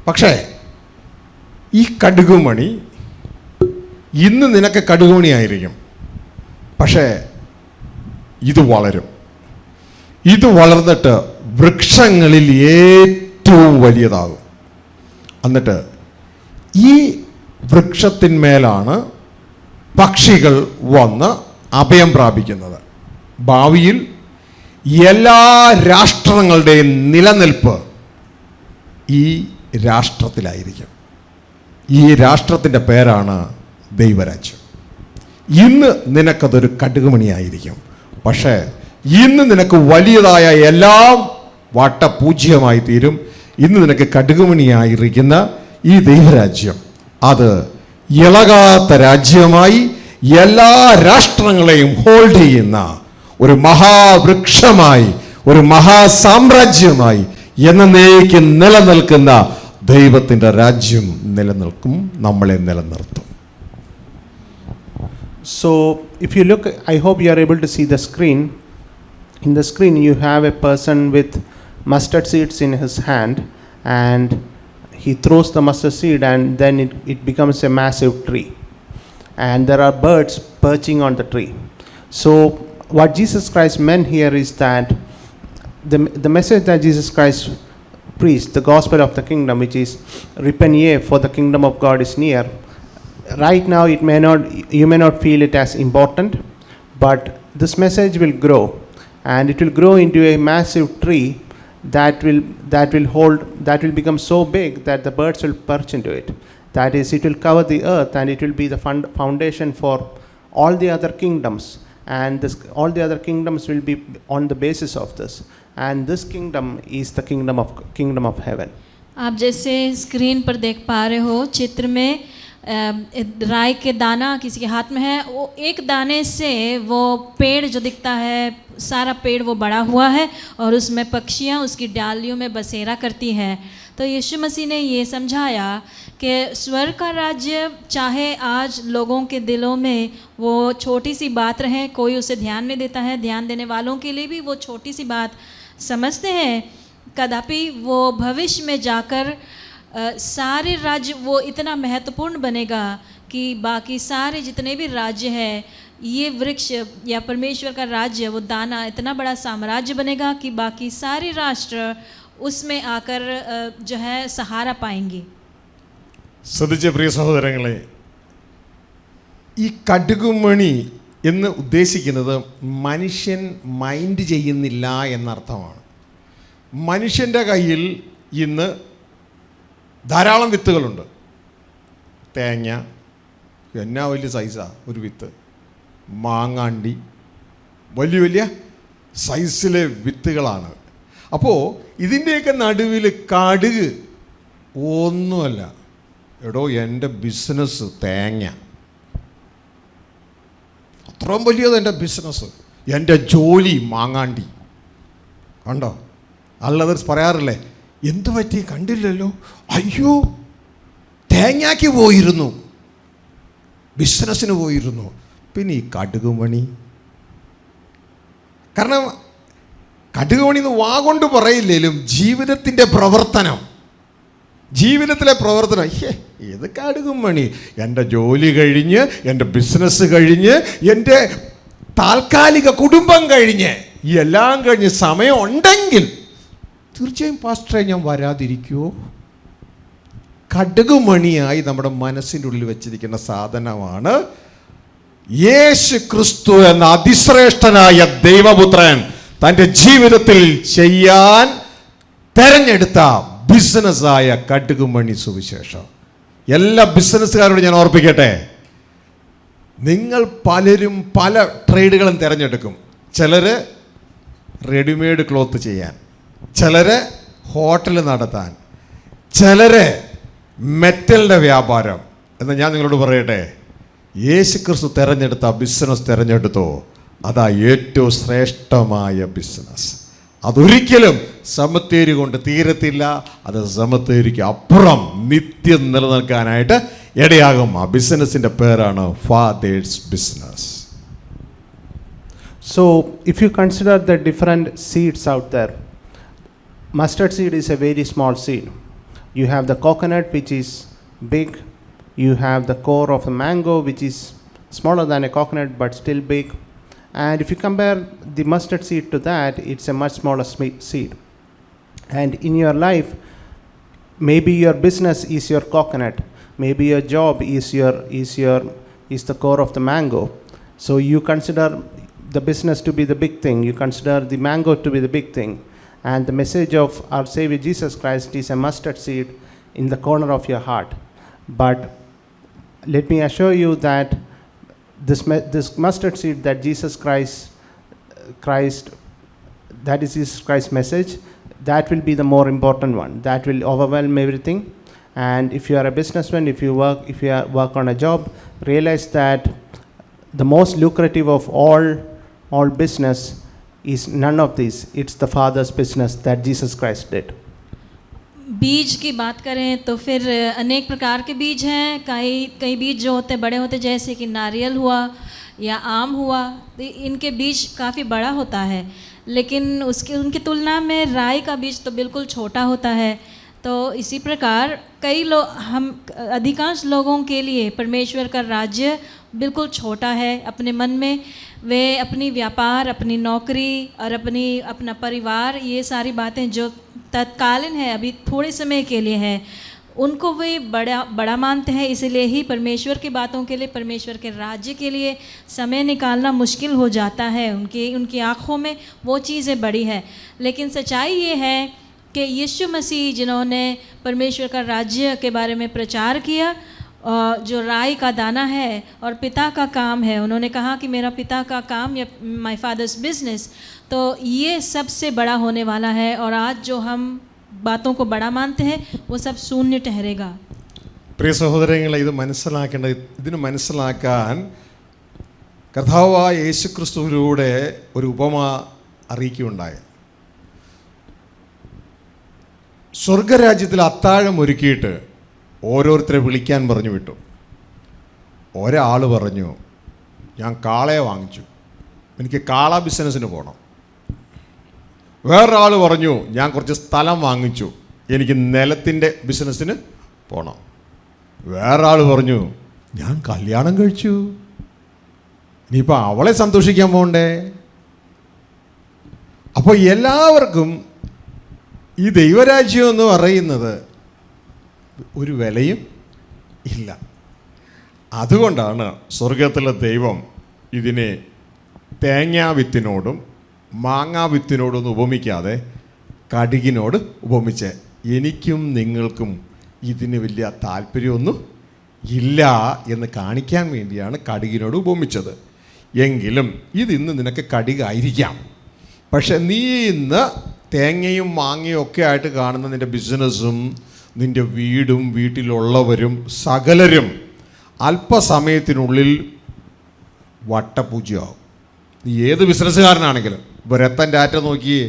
പക്ഷേ ഈ കടുകുമണി ഇന്ന് നിനക്ക് കടുകുമണിയായിരിക്കും, പക്ഷേ ഇത് വളരും. ഇത് വളർന്നിട്ട് വൃക്ഷങ്ങളിൽ ഏറ്റവും വലിയതാകും. എന്നിട്ട് ഈ വൃക്ഷത്തിന്മേലാണ് പക്ഷികൾ വന്ന് അഭയം പ്രാപിക്കുന്നത്. ഭാവിയിൽ എല്ലാ രാഷ്ട്രങ്ങളുടെയും നിലനിൽപ്പ് ഈ രാഷ്ട്രത്തിലായിരിക്കും. ഈ രാഷ്ട്രത്തിൻ്റെ പേരാണ് ദൈവരാജ്യം. ഇന്ന് നിനക്കതൊരു കടുകുമണിയായിരിക്കും, പക്ഷേ ഇന്ന് നിനക്ക് വലിയതായ എല്ലാം വട്ടപൂജ്യമായി തീരും. ഇന്ന് നിനക്ക് കടുകുമണിയായിരിക്കുന്ന ഈ ദൈവരാജ്യം അത് ഇളകാത്ത രാജ്യമായി എല്ലാ രാഷ്ട്രങ്ങളെയും ഹോൾഡ് ചെയ്യുന്ന ഒരു മഹാവൃക്ഷമായി, ഒരു മഹാസാമ്രാജ്യമായി എന്നേക്കും നിലനിൽക്കുന്ന ദൈവത്തിൻ്റെ രാജ്യം നിലനിൽക്കും, നമ്മളെ നിലനിർത്തും. So if you look, I hope you are able to see the screen. In the screen you have a person with mustard seeds in his hand, and he throws the mustard seed and then it becomes a massive tree, and there are birds perching on the tree. So what Jesus Christ meant here is that the message that Jesus Christ preached, the gospel of the kingdom, which is repent ye, for the kingdom of God is near. Right now you may not feel it as important, but this message will grow, and it will grow into a massive tree that will become so big that the birds will perch into it. That is, it will cover the earth, and it will be the foundation for all the other kingdoms, and all the other kingdoms will be on the basis of this, and this kingdom is the kingdom of heaven. आप जैसे screen पर देख पा रहे हो चित्र में, राई के दाना किसी के हाथ में है, वो एक दाने से वो पेड़ जो दिखता है, सारा पेड़ वो बड़ा हुआ है और उसमें पक्षियाँ उसकी डालियों में बसेरा करती हैं। तो यीशु मसीह ने ये समझाया कि स्वर्ग का राज्य चाहे आज लोगों के दिलों में वो छोटी सी बात रहे, कोई उसे ध्यान नहीं देता है, ध्यान देने वालों के लिए भी वो छोटी सी बात समझते हैं, कदापि वो भविष्य में जाकर सारे राज्य वो इतना महत्वपूर्ण बनेगा कि बाकी सारे जितने भी राज्य हैं, ये वृक्ष या परमेश्वर का राज्य, वो दाना इतना बड़ा साम्राज्य बनेगा कि बाकी सारे राष्ट्र उसमें आकर जो है सहारा पाएंगे. ശ്രദ്ധിച്ച പ്രിയ സഹോദരങ്ങളെ, ഈ കടുകുമണി എന്ന് ഉദ്ദേശിക്കുന്നത് മനുഷ്യൻ മൈൻഡ് ചെയ്യുന്നില്ല എന്നർത്ഥമാണ്. മനുഷ്യൻ്റെ കയ്യിൽ ഇന്ന് ധാരാളം വിത്തുകളുണ്ട്. തേങ്ങ എന്നാ വലിയ സൈസാണ് ഒരു വിത്ത്, മാങ്ങാണ്ടി വലിയ വലിയ സൈസിലെ വിത്തുകളാണ്. അപ്പോൾ ഇതിൻ്റെയൊക്കെ നടുവിൽ കടുക് ഒന്നുമല്ല. എടോ, എൻ്റെ ബിസിനസ് തേങ്ങ. അത്രയും വലിയത് എൻ്റെ ബിസിനസ്. എൻ്റെ ജോലി മാങ്ങാണ്ടി. കണ്ടോ? അല്ലതേഴ്സ് പറയാറില്ലേ, എന്തു പറ്റി കണ്ടില്ലല്ലോ, അയ്യോ തേങ്ങയ്ക്ക് പോയിരുന്നു, ബിസിനസ്സിന് പോയിരുന്നു. പിന്നെ ഈ കടുകുമണി. കാരണം കടുകുമണി എന്ന് വാ കൊണ്ട് പറയില്ലേലും ജീവിതത്തിൻ്റെ പ്രവർത്തനം, ജീവിതത്തിലെ പ്രവർത്തനം. ഏത് കടുകുമണി? എൻ്റെ ജോലി കഴിഞ്ഞ്, എൻ്റെ ബിസിനസ് കഴിഞ്ഞ്, എൻ്റെ താൽക്കാലിക കുടുംബം കഴിഞ്ഞ്, ഈ എല്ലാം കഴിഞ്ഞ് സമയം ഉണ്ടെങ്കിൽ തീർച്ചയായും പാസ്റ്ററെ ഞാൻ വരാതിരിക്കുമോ? കടുകുമണിയായി നമ്മുടെ മനസ്സിൻ്റെ ഉള്ളിൽ വെച്ചിരിക്കുന്ന സാധനമാണ് യേശു ക്രിസ്തു എന്ന അതിശ്രേഷ്ഠനായ ദൈവപുത്രൻ തൻ്റെ ജീവിതത്തിൽ ചെയ്യാൻ തെരഞ്ഞെടുത്ത ബിസിനസ്സായ കടുകുമണി സുവിശേഷം. എല്ലാ ബിസിനസ്സുകാരോടും ഞാൻ ഓർപ്പിക്കട്ടെ, നിങ്ങൾ പലരും പല ട്രേഡുകളും തിരഞ്ഞെടുക്കും. ചിലർ റെഡിമെയ്ഡ് ക്ലോത്ത് ചെയ്യാൻ, ചിലർ ഹോട്ടൽ നടത്താൻ, ചിലർ മെറ്റലിൻ്റെ വ്യാപാരം. എന്ന് ഞാൻ നിങ്ങളോട് പറയട്ടെ, യേശു ക്രിസ്തു തിരഞ്ഞെടുത്ത ബിസിനസ് തിരഞ്ഞെടുത്തോ, അതാ ഏറ്റവും ശ്രേഷ്ഠമായ ബിസിനസ്. അതൊരിക്കലും സമത്തേരി കൊണ്ട് തീരത്തില്ല. അത് സമത്തേരിക്ക് അപ്പുറം നിത്യം നിലനിൽക്കാനായിട്ട് ഇടയാകും. ആ ബിസിനസിൻ്റെ പേരാണ് fathers business. So, if you consider the different seeds out there, mustard seed is a very small seed. You have the coconut, which is big. You have the core of a mango, which is smaller than a coconut but still big. And if you compare the mustard seed to that, it's a much smaller seed. And in your life, maybe your business is your coconut, maybe your job is the core of the mango. So you consider the business to be the big thing, you consider the mango to be the big thing, and the message of our Savior Jesus Christ is a mustard seed in the corner of your heart. But let me assure you that this mustard seed that Jesus Christ, that is Jesus Christ's message, that will be the more important one. That will overwhelm everything. And if you are a businessman, if you work on a job, realize that the most lucrative of all business is none of these. It's the Father's business that Jesus Christ did. बीज की बात करें तो फिर अनेक प्रकार के बीज हैं. कई बीज जो होते बड़े होते, जैसे कि नारियल हुआ या आम हुआ, तो इनके बीज काफ़ी बड़ा होता है, लेकिन उनकी तुलना में राई का बीज तो बिल्कुल छोटा होता है. तो इसी प्रकार अधिकांश लोगों के लिए परमेश्वर का राज्य बिल्कुल छोटा है. अपने मन में वे अपनी व्यापार, अपनी नौकरी और अपना परिवार, ये सारी बातें जो तत्कालीन है, अभी थोड़े समय के लिए है, उनको वे बड़ा मानते हैं. इसलिए ही परमेश्वर की बातों के लिए, परमेश्वर के राज्य के लिए समय निकालना मुश्किल हो जाता है. उनकी आँखों में वो चीज़ें बड़ी है. लेकिन सच्चाई ये है कि यीशु मसीह जिन्होंने परमेश्वर का राज्य के बारे में प्रचार किया, जो राई का दाना है और पिता का काम है, उन्होंने कहा कि मेरा पिता का काम या माय फादर्स बिजनेस, तो ये सबसे बड़ा होने वाला है. और आज जो हम बातों को बड़ा मानते हैं वो सब शून्य ठहरेगा. പ്രിയ സഹോദരങ്ങളെ, ഇതിന് മനസ്സിലാക്കാൻ കർത്താവായ യേശു ക്രിസ്തുവിലൂടെ ഒരു ഉപമ അറിയിക്കുകയുണ്ടായി. സ്വർഗരാജ്യത്തിൽ അത്താഴം ഒരുക്കിയിട്ട് ഓരോരുത്തരെ വിളിക്കാൻ പറഞ്ഞു വിട്ടു. ഒരാൾ പറഞ്ഞു, ഞാൻ കാളയെ വാങ്ങിച്ചു, എനിക്ക് കാള ബിസിനസ്സിന് പോകണം. വേറൊരാൾ പറഞ്ഞു, ഞാൻ കുറച്ച് സ്ഥലം വാങ്ങിച്ചു, എനിക്ക് നിലത്തിൻ്റെ ബിസിനസ്സിന് പോകണം. വേറൊരാൾ പറഞ്ഞു, ഞാൻ കല്യാണം കഴിച്ചു, ഇനിയിപ്പോൾ അവളെ സന്തോഷിക്കാൻ പോകണ്ടേ. അപ്പോൾ എല്ലാവർക്കും ഈ ദൈവരാജ്യം എന്ന് പറയുന്നത് ഒരു വിലയും ഇല്ല. അതുകൊണ്ടാണ് സ്വർഗത്തിലെ ദൈവം ഇതിനെ തേങ്ങാവിത്തിനോടും മാങ്ങാവിത്തിനോടൊന്നും ഉപമിക്കാതെ കടുകിനോട് ഉപമിച്ച്, എനിക്കും നിങ്ങൾക്കും ഇതിന് വലിയ താല്പര്യമൊന്നും ഇല്ല എന്ന് കാണിക്കാൻ വേണ്ടിയാണ് കടുകിനോട് ഉപമിച്ചത്. എങ്കിലും ഇതിന്ന് നിനക്ക് കടുകായിരിക്കാം, പക്ഷെ നീ ഇന്ന് തേങ്ങയും മാങ്ങയും ഒക്കെ ആയിട്ട് കാണുന്ന നിൻ്റെ ബിസിനസ്സും നിൻ്റെ വീടും വീട്ടിലുള്ളവരും സകലരും അല്പസമയത്തിനുള്ളിൽ വട്ടപൂജ്യമാവും. നീ ഏത് ബിസിനസ്സുകാരനാണെങ്കിലും, ഇപ്പോൾ രത്തൻ ടാറ്റ നോക്കിയേ,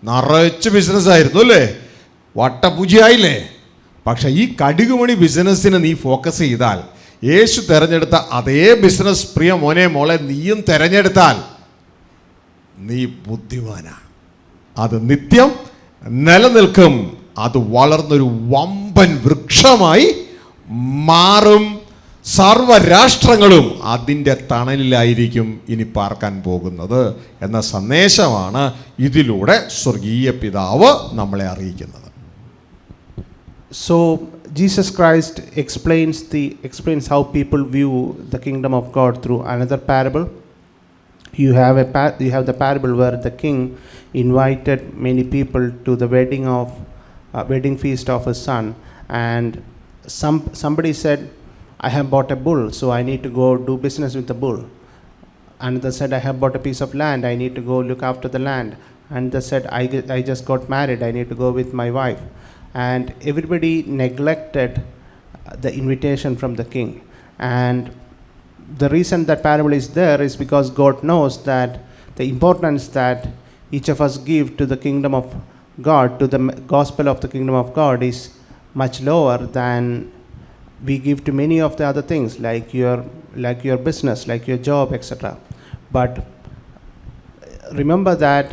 നിറച്ച് ബിസിനസ്സായിരുന്നു അല്ലേ, വട്ടപൂജ്യമായില്ലേ. പക്ഷേ ഈ കടുകുമണി ബിസിനസ്സിന് നീ ഫോക്കസ് ചെയ്താൽ, യേശു തിരഞ്ഞെടുത്ത അതേ ബിസിനസ് പ്രിയ മോനെ മോളെ നീയും തിരഞ്ഞെടുത്താൽ നീ ബുദ്ധിമാനാണ്. അത് നിത്യം നിലനിൽക്കും. അത് വളർന്നൊരു വമ്പൻ വൃക്ഷമായി മാറും. സർവരാഷ്ട്രങ്ങളും അതിൻ്റെ തണലിലായിരിക്കും ഇനി പാർക്കാൻ പോകുന്നത് എന്ന സന്ദേശമാണ് ഇതിലൂടെ സ്വർഗീയ പിതാവ് നമ്മളെ അറിയിക്കുന്നത്. So Jesus Christ explains how people view the kingdom of God through another parable. You have the parable where the king invited many people to the wedding feast of his son, and somebody said, I have bought a bull, so I need to go do business with the bull. Another said, I have bought a piece of land, I need to go look after the land. Another said, I just got married, I need to go with my wife. And everybody neglected the invitation from the king. And the reason that parable is there is because God knows that the importance that each of us give to the kingdom of God, to the gospel of the kingdom of God, is much lower than we give to many of the other things, like your business, like your job, etc. But remember that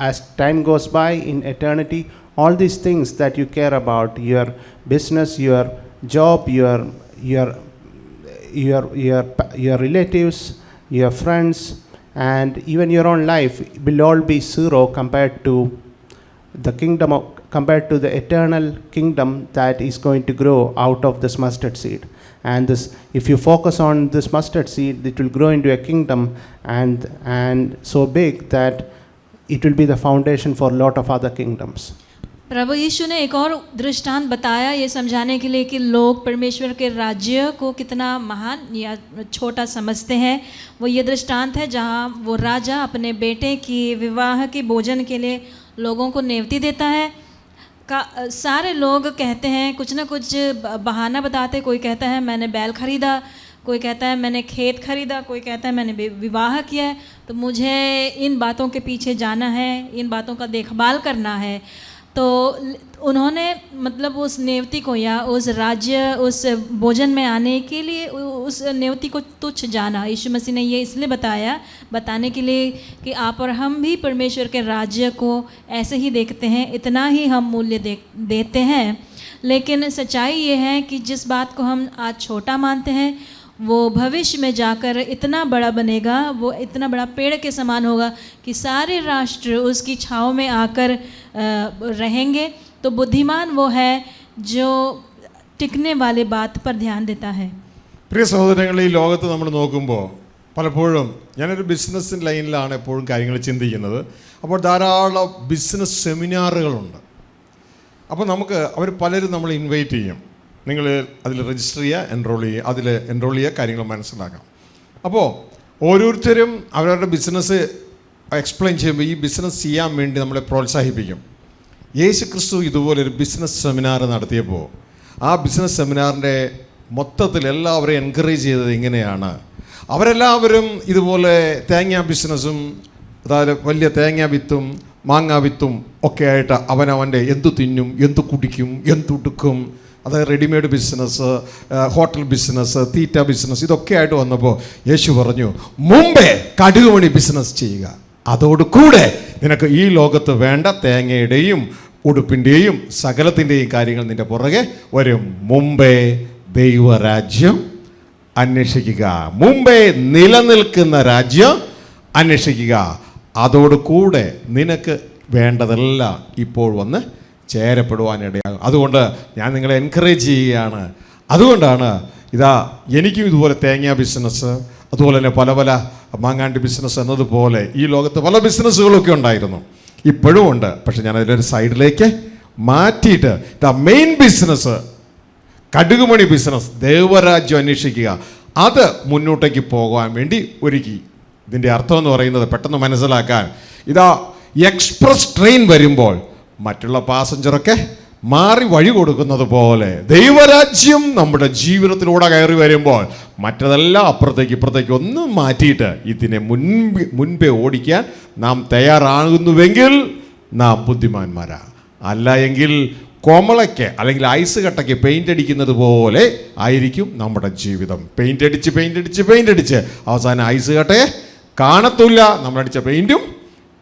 as time goes by in eternity, all these things that you care about, your business, your job, your relatives, your friends, and even your own life will all be zero compared to the eternal kingdom that is going to grow out of this mustard seed. And this, if you focus on this mustard seed, it will grow into a kingdom and so big that it will be the foundation for a lot of other kingdoms. प्रभु यीशु ने एक और दृष्टांत बताया ये समझाने के लिए कि लोग परमेश्वर के राज्य को कितना महान या छोटा समझते हैं। वो ये दृष्टांत है जहाँ वो राजा अपने बेटे की विवाह के भोजन के लिए लोगों को नेवती देता है। सारे लोग कहते हैं, कुछ ना कुछ बहाना बताते। कोई कहता है मैंने बैल खरीदा, कोई कहता है मैंने खेत खरीदा, कोई कहता है मैंने विवाह किया है, तो मुझे इन बातों के पीछे जाना है, इन बातों का देखभाल करना है। तो उन्होंने मतलब उस नेवती को या उस राज्य, उस भोजन में आने के लिए उस नेवती को तुच्छ जाना। यीशु मसीह ने ये इसलिए बताने के लिए कि आप और हम भी परमेश्वर के राज्य को ऐसे ही देखते हैं, इतना ही हम मूल्य देते हैं। लेकिन सच्चाई ये है कि जिस बात को हम आज छोटा मानते हैं वो भविष्य में जाकर इतना बड़ा बनेगा, वो इतना बड़ा पेड़ के समान होगा कि सारे राष्ट्र उसकी छाँव में आकर रहेंगे। तो बुद्धिमान वो है जो टिकने वाले बात पर ध्यान देता है। പ്രിയ സഹോദരങ്ങളെ, ഈ ലോകത്ത് നമ്മൾ നോക്കുമ്പോൾ പലപ്പോഴും ഞാനൊരു ബിസിനസ് ലൈനിലാണ് എപ്പോഴും കാര്യങ്ങൾ ചിന്തിക്കുന്നത്. അപ്പോൾ ധാരാളം ബിസിനസ് സെമിനാറുകളുണ്ട്. അപ്പോൾ അവർ പലരും നമ്മൾ ഇൻവൈറ്റ് ചെയ്യും, നിങ്ങൾ അതിൽ രജിസ്റ്റർ ചെയ്യുക, എൻറോൾ ചെയ്യുക, കാര്യങ്ങൾ മനസ്സിലാക്കാം. അപ്പോൾ ഓരോരുത്തരും അവരവരുടെ ബിസിനസ് എക്സ്പ്ലെയിൻ ചെയ്യുമ്പോൾ ഈ ബിസിനസ് ചെയ്യാൻ വേണ്ടി നമ്മളെ പ്രോത്സാഹിപ്പിക്കും. യേശു ക്രിസ്തു ഇതുപോലൊരു ബിസിനസ് സെമിനാർ നടത്തിയപ്പോൾ ആ ബിസിനസ് സെമിനാറിൻ്റെ മൊത്തത്തിൽ എല്ലാവരെയും എൻകറേജ് ചെയ്തത് ഇങ്ങനെയാണ്. അവരെല്ലാവരും ഇതുപോലെ തേങ്ങാ ബിസിനസ്സും, അതായത് വലിയ തേങ്ങാ വിത്തും മാങ്ങാ വിത്തും ഒക്കെ ആയിട്ട് അവനവൻ്റെ എന്തു തിന്നും, എന്തു കുടിക്കും, എന്തുടുക്കും, അതായത് റെഡിമെയ്ഡ് ബിസിനസ്, ഹോട്ടൽ ബിസിനസ്, തീറ്റ ബിസിനസ്, ഇതൊക്കെ ആയിട്ട് വന്നപ്പോൾ യേശു പറഞ്ഞു, മുമ്പേ കടുകുമണി ബിസിനസ് ചെയ്യുക, അതോടുകൂടെ നിനക്ക് ഈ ലോകത്ത് വേണ്ട തേങ്ങയുടെയും ഉടുപ്പിൻ്റെയും സകലത്തിൻ്റെയും കാര്യങ്ങൾ നിൻ്റെ പുറകെ വരും. മുമ്പേ ദൈവരാജ്യം അന്വേഷിക്കുക, മുമ്പേ നിലനിൽക്കുന്ന രാജ്യം അന്വേഷിക്കുക, അതോടുകൂടെ നിനക്ക് വേണ്ടതെല്ലാം ഇപ്പോൾ വന്ന് ചേരപ്പെടുവാനിടയാകും. അതുകൊണ്ട് ഞാൻ നിങ്ങളെ എൻകറേജ് ചെയ്യുകയാണ്. അതുകൊണ്ടാണ് എനിക്കും ഇതുപോലെ തേങ്ങാ ബിസിനസ്, അതുപോലെ തന്നെ പല പല മാങ്ങാണ്ടി ബിസിനസ് എന്നതുപോലെ ഈ ലോകത്ത് പല ബിസിനസ്സുകളൊക്കെ ഉണ്ടായിരുന്നു, ഇപ്പോഴും ഉണ്ട്. പക്ഷെ ഞാൻ അതിലൊരു സൈഡിലേക്ക് മാറ്റിയിട്ട് മെയിൻ ബിസിനസ്, കടുകുമണി ബിസിനസ്, ദൈവരാജ്യം അന്വേഷിക്കുക, അത് മുന്നോട്ടേക്ക് പോകാൻ വേണ്ടി ഒരുക്കി. ഇതിൻ്റെ അർത്ഥം എന്ന് പറയുന്നത് പെട്ടെന്ന് മനസ്സിലാക്കാൻ, എക്സ്പ്രസ് ട്രെയിൻ വരുമ്പോൾ മറ്റുള്ള പാസഞ്ചറൊക്കെ മാറി വഴി കൊടുക്കുന്നത് പോലെ ദൈവരാജ്യം നമ്മുടെ ജീവിതത്തിലൂടെ കയറി വരുമ്പോൾ മറ്റതെല്ലാം അപ്പുറത്തേക്ക് ഇപ്പുറത്തേക്ക് ഒന്നും മാറ്റിയിട്ട് ഇതിനെ മുൻപേ ഓടിക്കാൻ നാം തയ്യാറാകുന്നുവെങ്കിൽ നാം ബുദ്ധിമാന്മാരാ. അല്ല എങ്കിൽ കോമളയ്ക്ക് അല്ലെങ്കിൽ ഐസ് കട്ടയ്ക്ക് പെയിൻ്റ് അടിക്കുന്നത് പോലെ ആയിരിക്കും നമ്മുടെ ജീവിതം. പെയിൻ്റ് അടിച്ച് അവസാനം ഐസ് കട്ടയെ കാണത്തില്ല, നമ്മളടിച്ച പെയിൻറ്റും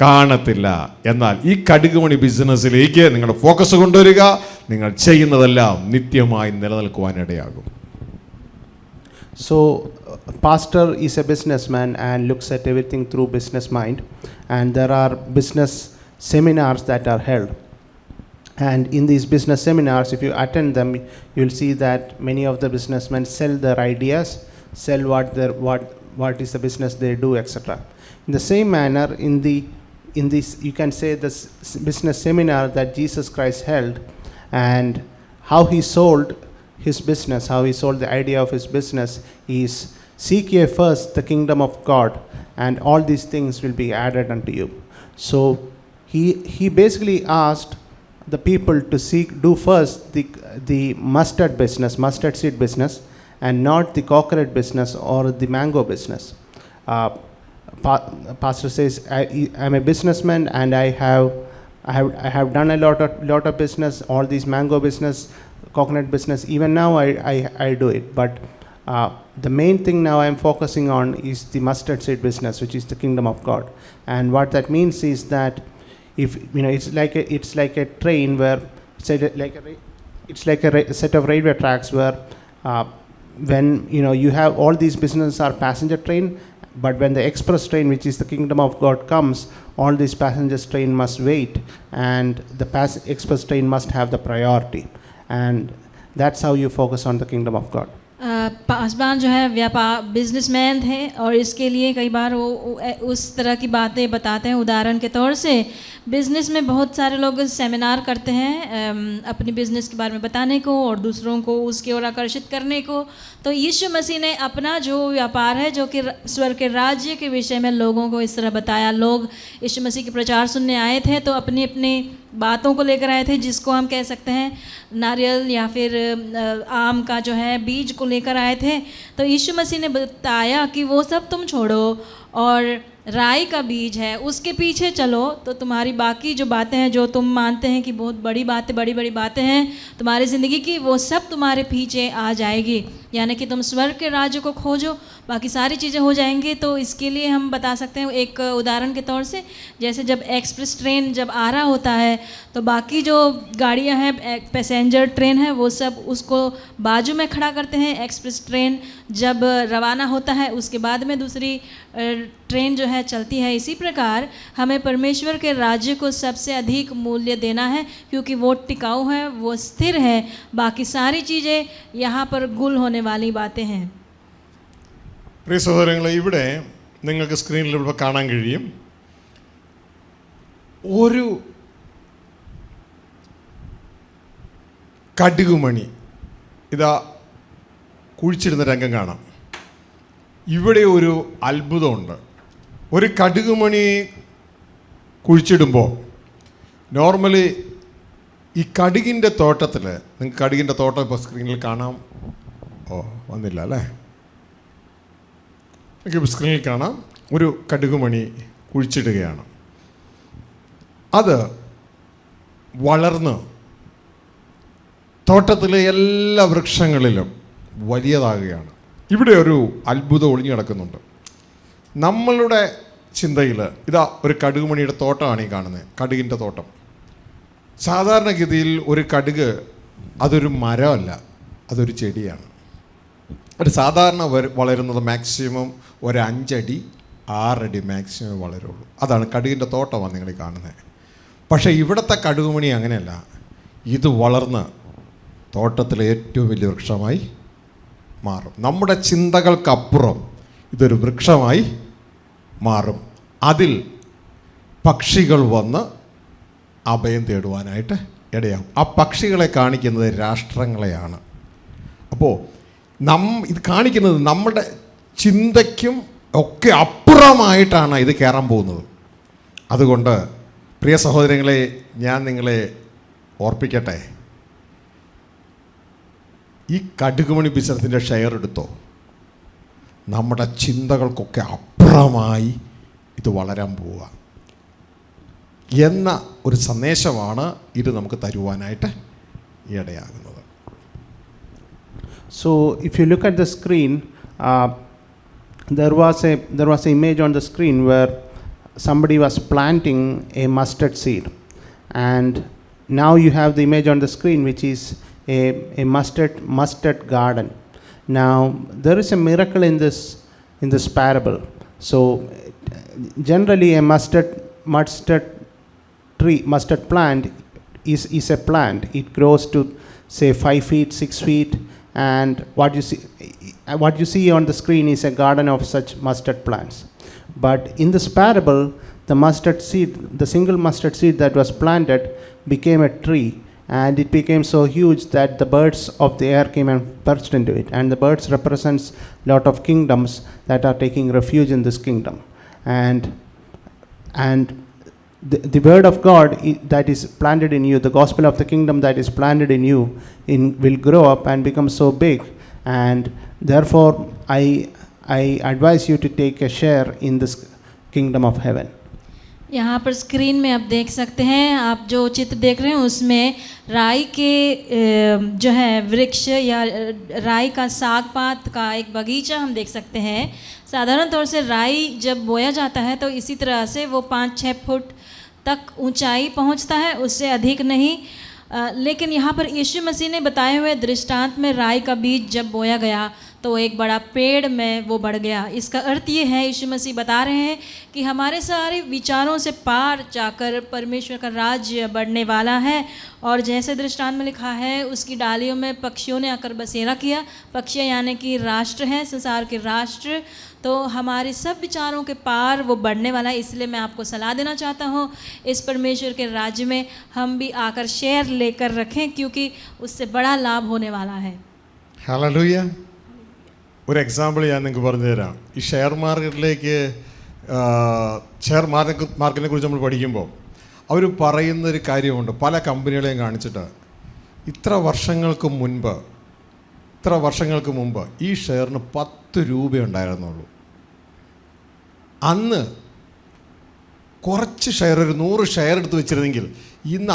കാണത്തില്ല. എന്നാൽ ഈ കടുകുമണി ബിസിനസ്സിലേക്ക് നിങ്ങളുടെ ഫോക്കസ് കൊണ്ടുവരിക, നിങ്ങൾ ചെയ്യുന്നതെല്ലാം നിത്യമായി നിലനിൽക്കുവാനിടയാകും. So, pastor is a businessman and looks at everything through business mind, and there are business seminars that are held. And in these business seminars, if you attend them, you'll see that many of the businessmen sell their ideas, sell what is the business they do, etc. In the same manner, in this you can say this business seminar that Jesus Christ held, and how he sold his business, how he sold the idea of his business is, seek ye first the kingdom of God, and all these things will be added unto you. So he basically asked the people to do first the mustard seed business, and not the coconut business or the mango business. Pastor says, I'm a businessman and I have done a lot of business, all these mango business, coconut business. Even now I do it, but the main thing now I'm focusing on is the mustard seed business, which is the kingdom of God. And what that means is that, if you know, it's like a train where it's like a set of railway tracks where when you know you have all these businesses are passenger train, but when the express train, which is the kingdom of God, comes, all these passengers train must wait, and the express train must have the priority, and that's how you focus on the kingdom of God. Paswan जो है व्यापार businessman थे, और इसके लिए कई बार वो उस तरह की बातें बताते हैं. उदाहरण के तौर से बिज़नेस में बहुत सारे लोग सेमिनार करते हैं अपनी बिज़नेस के बारे में बताने को और दूसरों को उसकी ओर आकर्षित करने को. तो यीशु मसीह ने अपना जो व्यापार है, जो कि स्वर्ग के राज्य के विषय में लोगों को इस तरह बताया. लोग यीशु मसीह के प्रचार सुनने आए थे तो अपनी अपनी बातों को लेकर आए थे, जिसको हम कह सकते हैं नारियल या फिर आम का जो है बीज को लेकर आए थे. तो यीशु मसीह ने बताया कि वो सब तुम छोड़ो और राई का बीज है उसके पीछे चलो, तो तुम्हारी बाकी जो बातें हैं, जो तुम मानते हैं कि बहुत बड़ी बड़ी बातें हैं तुम्हारी ज़िंदगी की, वो सब तुम्हारे पीछे आ जाएगी. यानी कि तुम स्वर्ग के राज्य को खोजो, बाकी सारी चीज़ें हो जाएंगी. तो इसके लिए हम बता सकते हैं एक उदाहरण के तौर से, जैसे जब एक्सप्रेस ट्रेन जब आ रहा होता है तो बाकी जो गाड़ियां हैं, पैसेंजर ट्रेन है, वो सब उसको बाजू में खड़ा करते हैं. एक्सप्रेस ट्रेन जब रवाना होता है उसके बाद में दूसरी ट्रेन जो है चलती है. इसी प्रकार हमें परमेश्वर के राज्य को सबसे अधिक मूल्य देना है, क्योंकि वो टिकाऊ है, वो स्थिर है. बाकी सारी चीज़ें यहाँ पर गुल होने वाली बातें हैं. പ്രിയ സഹോദരങ്ങളെ, ഇവിടെ നിങ്ങൾക്ക് സ്ക്രീനിൽ ഇവിടെ കാണാൻ കഴിയും ഒരു കടുകുമണി ഇതാ കുഴിച്ചിടുന്ന രംഗം കാണാം. ഇവിടെ ഒരു അത്ഭുതമുണ്ട്. ഒരു കടുകുമണി കുഴിച്ചിടുമ്പോൾ നോർമലി ഈ കടുകിൻ്റെ തോട്ടത്തിൽ, നിങ്ങൾക്ക് കടുകിൻ്റെ തോട്ടം ഇപ്പോൾ സ്ക്രീനിൽ കാണാം. വന്നില്ല അല്ലേ? നിങ്ങൾക്ക് സ്ക്രീനിൽ കാണാം. ഒരു കടുകുമണി കുഴിച്ചിടുകയാണ്. അത് വളർന്ന് തോട്ടത്തിലെ എല്ലാ വൃക്ഷങ്ങളിലും വലിയതാകുകയാണ്. ഇവിടെ ഒരു അത്ഭുതം ഒളിഞ്ഞു കിടക്കുന്നുണ്ട്. നമ്മളുടെ ചിന്തയിൽ ഇതാ ഒരു കടുകുമണിയുടെ തോട്ടമാണ് ഈ കാണുന്നത്, കടുകിൻ്റെ തോട്ടം. സാധാരണഗതിയിൽ ഒരു കടുക് അതൊരു മരമല്ല, അതൊരു ചെടിയാണ്. ഒരു സാധാരണ വളരുന്നത് മാക്സിമം ഒരു 5 അടി 6 അടി മാക്സിമം വളരുള്ളൂ. അതാണ് കടുകിൻ്റെ തോട്ടമാണ് നിങ്ങൾ കാണുന്നത്. പക്ഷേ ഇവിടുത്തെ കടുകുമണി അങ്ങനെയല്ല. ഇത് വളർന്ന് തോട്ടത്തിലെ ഏറ്റവും വലിയ വൃക്ഷമായി മാറും. നമ്മുടെ ചിന്തകൾക്കപ്പുറം ഇതൊരു വൃക്ഷമായി മാറും. അതിൽ പക്ഷികൾ വന്ന് അഭയം തേടുവാനായിട്ട് ഇടയാകും. ആ പക്ഷികളെ കാണിക്കുന്നത് രാഷ്ട്രങ്ങളെയാണ്. അപ്പോൾ ഇത് കാണിക്കുന്നത് നമ്മുടെ ചിന്തയ്ക്കും ഒക്കെ അപ്പുറമായിട്ടാണ് ഇത് കയറാൻ പോകുന്നത്. അതുകൊണ്ട് പ്രിയ സഹോദരങ്ങളെ, ഞാൻ നിങ്ങളെ ഓർപ്പിക്കട്ടെ, ഈ കടുകുമണി ബിസിനസിൻ്റെ ഷെയർ എടുത്തോ, നമ്മുടെ ചിന്തകൾക്കൊക്കെ അപ്പുറമായി ഇത് വളരാൻ പോവുക എന്ന ഒരു സന്ദേശമാണ് ഇത് നമുക്ക് തരുവാനായിട്ട് ഇടയാകുന്നത്. So if you look at the screen, there was an image on the screen where somebody was planting a mustard seed, and now you have the image on the screen which is a mustard garden. Now there is a miracle in this parable. So generally a mustard plant is a plant. It grows to say 5 feet, 6 feet, and what you see on the screen is a garden of such mustard plants. But in this parable, the single mustard seed that was planted became a tree, and it became so huge that the birds of the air came and perched into it. And the birds represents lot of kingdoms that are taking refuge in this kingdom. And the word of God that is planted in you, the gospel of the kingdom that is planted in you, will grow up and become so big. And therefore, I advise you to take a share in this kingdom of heaven. यहाँ पर screen में आप देख सकते हैं, आप जो चित्र देख रहे हैं उसमें राई के जो है वृक्ष या राई का साग पात का एक बगीचा हम देख सकते हैं। साधारण तौर से राई जब बोया जाता है तो इसी तरह से वो 5-6 फुट तक ऊंचाई पहुंचता है, उससे अधिक नहीं। लेकिन यहाँ पर यीशु मसीह ने बताए हुए दृष्टांत में राई का बीज जब बोया गया तो एक बड़ा पेड़ में वो बढ़ गया। इसका अर्थ ये है, यीशु मसीह बता रहे हैं कि हमारे सारे विचारों से पार जाकर परमेश्वर का राज्य बढ़ने वाला है। और जैसे दृष्टांत में लिखा है, उसकी डालियों में पक्षियों ने आकर बसेरा किया। पक्षी यानी कि राष्ट्र हैं, संसार के राष्ट्र। तो हमारे सब विचारों के पार वो बढ़ने वाला है। इसलिए मैं आपको सलाह देना चाहता हूँ, इस परमेश्वर के राज्य में हम भी आकर शेयर लेकर रखें, क्योंकि उससे बड़ा लाभ होने वाला है। ഹല്ലേലൂയ. ഒരു എക്സാമ്പിൾ ഞാൻ നിങ്ങൾക്ക് പറഞ്ഞു തരാം. ഈ ഷെയർ മാർക്കറ്റിനെ കുറിച്ച് നമ്മൾ പഠിക്കുമ്പോൾ അവർ പറയുന്നൊരു കാര്യമുണ്ട്. പല കമ്പനികളെയും കാണിച്ചിട്ട് ഇത്ര വർഷങ്ങൾക്ക് മുമ്പ് ഈ ഷെയറിന് 10 രൂപ ഉണ്ടായിരുന്നുള്ളൂ. അന്ന് കുറച്ച് ഷെയർ, ഒരു 100 ഷെയർ എടുത്ത് വെച്ചിരുന്നെങ്കിൽ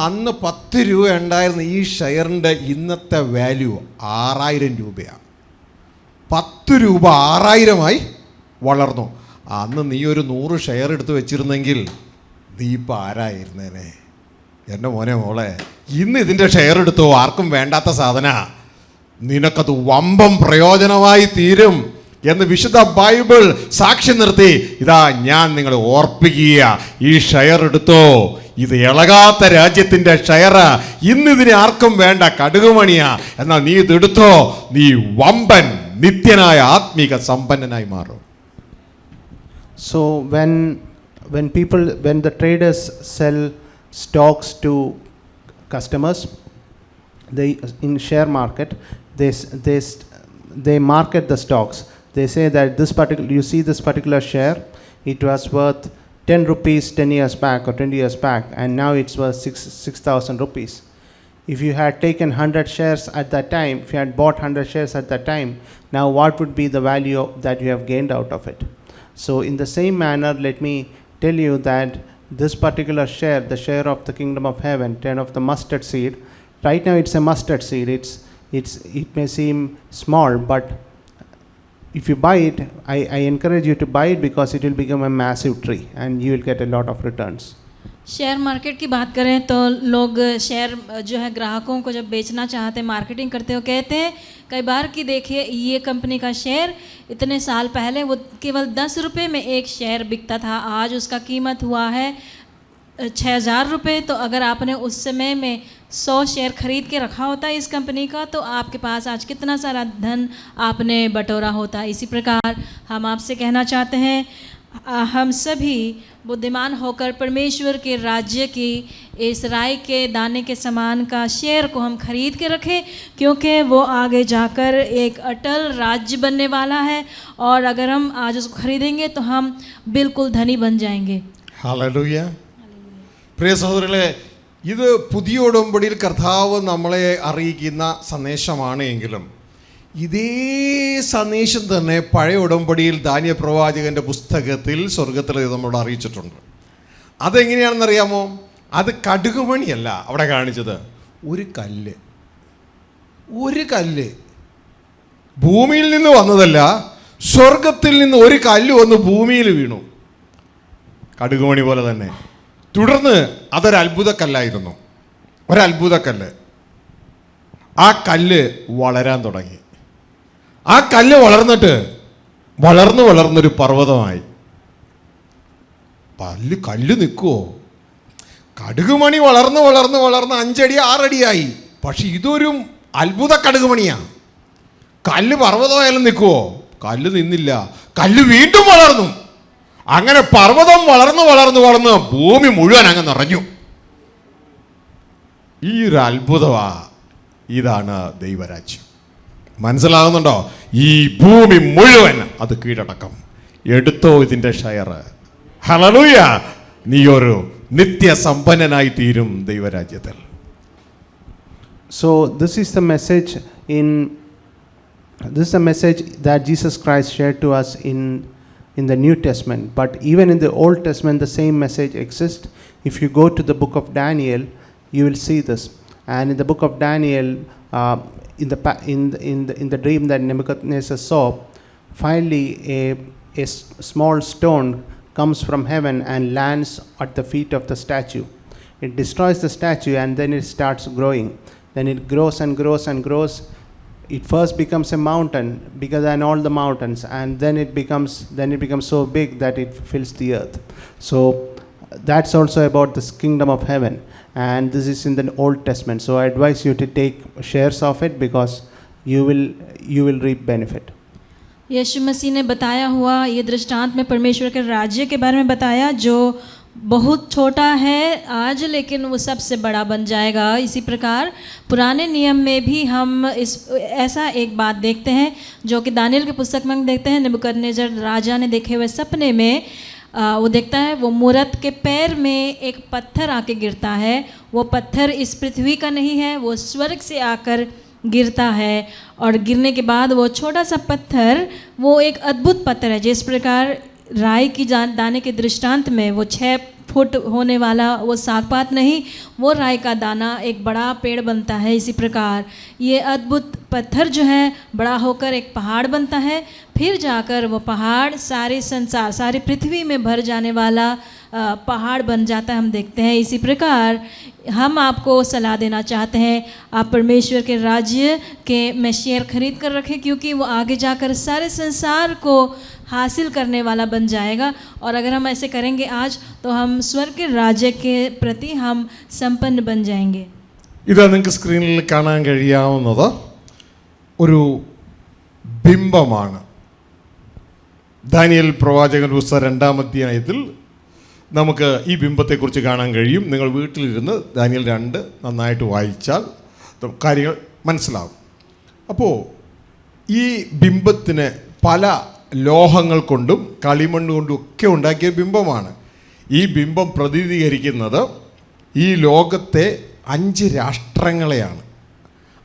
അന്ന് 10 രൂപ ഉണ്ടായിരുന്ന ഈ ഷെയറിൻ്റെ ഇന്നത്തെ വാല്യൂ 6000 രൂപയാണ്. 10 രൂപ 6000 വളർന്നു. അന്ന് നീ ഒരു 100 ഷെയർ എടുത്ത് വെച്ചിരുന്നെങ്കിൽ നീ ഇപ്പം ആരായിരുന്നേനെ? എൻ്റെ മോളെ, ഇന്ന് ഇതിൻ്റെ ഷെയർ എടുത്തോ, ആർക്കും വേണ്ടാത്ത സാധന, നിനക്കത് വമ്പം പ്രയോജനമായി തീരും എന്ന് വിശുദ്ധ ബൈബിൾ സാക്ഷി നിർത്തി. ഇതാ ഞാൻ നിങ്ങളെ ഓർപ്പിക്കുക, ഈ ഷെയർ എടുത്തോ, ഇത് ഇളകാത്ത രാജ്യത്തിൻ്റെ ഷെയർ. ഇന്നിതിനെ ആർക്കും വേണ്ട, കടുകുമണിയാ. എന്നാൽ നീ ഇതെടുത്തോ, നീ വമ്പൻ നിത്യനായ ആത്മീക സമ്പന്നനായി മാറും. So when the traders sell stocks to customers, in share market, they market the stocks. They say that this particular share, it was worth 10 rupees 10 years back or 20 years back, and now it's worth 6,000 rupees. If you had taken 100 shares at that time, if you had bought 100 shares at that time, now what would be the value that you have gained out of it? So in the same manner, let me tell you that this particular share, the share of the kingdom of heaven, 10 of the mustard seed, right now it's a mustard seed. It may seem small, but if you buy it, I encourage you to buy it, because it will become a massive tree and you will get a lot of returns. Share market की बात करें तो लोग share जो है ग्राहकों को जब बेचना चाहते हैं, मार्केटिंग करते हो, कहते हैं कई बार कि देखिए ये कंपनी का शेयर इतने साल पहले वो केवल 10 रुपये में एक शेयर बिकता था, आज उसका कीमत हुआ है 6000 रुपये। तो अगर आपने उस समय में 100 शेयर खरीद के रखा होता है इस कंपनी का, तो आपके पास आज कितना सारा धन आपने बटोरा होता। इसी प्रकार हम आपसे कहना चाहते हैं, हम सभी बुद्धिमान होकर परमेश्वर के राज्य की इस राई के दाने के समान का शेयर को हम खरीद के रखें, क्योंकि वो आगे जाकर एक अटल राज्य बनने वाला है। और अगर हम आज उसको खरीदेंगे तो हम बिल्कुल धनी बन जाएंगे। ഹല്ലേലൂയ. പ്രിയ സഹോദരങ്ങളെ, ഇത് പുതിയ ഉടമ്പടിയിൽ കർത്താവ് നമ്മളെ അറിയിക്കുന്ന സന്ദേശമാണ് എങ്കിലും ഇതേ സന്ദേശം തന്നെ പഴയ ഉടമ്പടിയിൽ ദാനിയേൽ പ്രവാചകൻ്റെ പുസ്തകത്തിൽ സ്വർഗത്തിൽ നമ്മളോട് അറിയിച്ചിട്ടുണ്ട്. അതെങ്ങനെയാണെന്നറിയാമോ? അത് കടുകുമണിയല്ല അവിടെ കാണിച്ചത്, ഒരു കല്ല് ഭൂമിയിൽ നിന്ന് വന്നതല്ല, സ്വർഗത്തിൽ നിന്ന് ഒരു കല്ല് വന്ന് ഭൂമിയിൽ വീണു, കടുകുമണി പോലെ തന്നെ. തുടർന്ന് അതൊരത്ഭുതക്കല്ലായിരുന്നു, ഒരത്ഭുതക്കല്ല്. ആ കല്ല് വളരാൻ തുടങ്ങി. ആ കല്ല് വളർന്നിട്ട് വളർന്നൊരു പർവ്വതമായി. കല്ല് നിൽക്കുമോ? കടുകുമണി വളർന്ന് 5 അടി 6 അടിയായി. പക്ഷെ ഇതൊരു അത്ഭുത കടുകുമണിയാണ്. കല്ല് പർവ്വതമായാലും നിൽക്കുമോ? കല്ല് നിന്നില്ല. കല്ല് വീണ്ടും വളർന്നു. അങ്ങനെ പർവ്വതം വളർന്ന് ഭൂമി മുഴുവൻ അങ്ങ് നിറഞ്ഞു. ഈ ഒരു അത്ഭുതമാ. ഇതാണ് ദൈവരാജ്യം. മനസ്സിലാകുന്നുണ്ടോ? ഈ ഭൂമി മുഴുവൻ അത് കീഴടക്കം. എടുത്തോ ഇതിൻ്റെ ഷെയർ. ഹല്ലേലൂയ! നീ ഒരു നിത്യസമ്പന്നനായി തീരും ദൈവരാജ്യത്തിൽ. So this is the message that Jesus Christ shared to us in the New Testament. But even in the Old Testament, the same message exists. If you go to the book of Daniel, you will see this. And in the book of Daniel, in the dream that Nebuchadnezzar saw, finally a small stone comes from heaven and lands at the feet of the statue. It destroys the statue and then it starts growing. Then it grows and grows and grows. It first becomes a mountain, bigger than all the mountains, and then it becomes so big that it fills the earth. So that's also about this kingdom of heaven, and this is in the Old Testament. So I advise you to take shares of it because you will reap benefit. यीशु मसीह ने बताया हुआ ये दृष्टांत में परमेश्वर के राज्य के बारे में बताया, जो बहुत छोटा है आज लेकिन वो सबसे बड़ा बन जाएगा। इसी प्रकार पुराने नियम में भी हम ऐसा एक बात देखते हैं जो कि दानियेल की पुस्तक में देखते हैं। नेबूकदनेस्सर राजा ने देखे हुए सपने में वो देखता है वो मूरत के पैर में एक पत्थर आके गिरता है। वो पत्थर इस पृथ्वी का नहीं है, वो स्वर्ग से आकर गिरता है, और गिरने के बाद वो छोटा सा पत्थर वो एक अद्भुत पत्थर है। जिस प्रकार राई की दाने के दृष्टांत में वो 6 फुट होने वाला वो सागपात नहीं, वो राई का दाना एक बड़ा पेड़ बनता है। इसी प्रकार ये अद्भुत पत्थर जो है बड़ा होकर एक पहाड़ बनता है। फिर जाकर वो पहाड़ सारे संसार, सारी पृथ्वी में भर जाने वाला पहाड़ बन जाता है, हम देखते हैं। इसी प्रकार हम आपको सलाह देना चाहते हैं, आप परमेश्वर के राज्य के में शेयर खरीद कर रखें, क्योंकि वो आगे जाकर सारे संसार को हासिल करने वाला बन जाएगा। और अगर हम ऐसे करेंगे आज, तो हम स्वर्ग के राज्य के प्रति हम संपन्न बन जाएंगे। ഇത് നിങ്ങൾക്ക് സ്ക്രീനിൽ കാണാൻ കഴിയാവുന്നത് ഒരു ബിംബമാണ്. ദാനിയേൽ പ്രവാചകൻ പുസ്തകം 2-ാം അധ്യായത്തിൽ നമുക്ക് ഈ ബിംബത്തെക്കുറിച്ച് കാണാൻ കഴിയും. നിങ്ങൾ വീട്ടിലിരുന്ന് ദാനിയേൽ 2 നന്നായിട്ട് വായിച്ചാൽ കാര്യങ്ങൾ മനസ്സിലാവും. അപ്പോൾ ഈ ബിംബത്തിന് പല ലോഹങ്ങൾ കൊണ്ടും കളിമണ്ണ് കൊണ്ടും ഒക്കെ ഉണ്ടാക്കിയ ബിംബമാണ്. ഈ ബിംബം പ്രതിനിധീകരിക്കുന്നത് ഈ ലോകത്തെ 5 രാഷ്ട്രങ്ങളെയാണ്.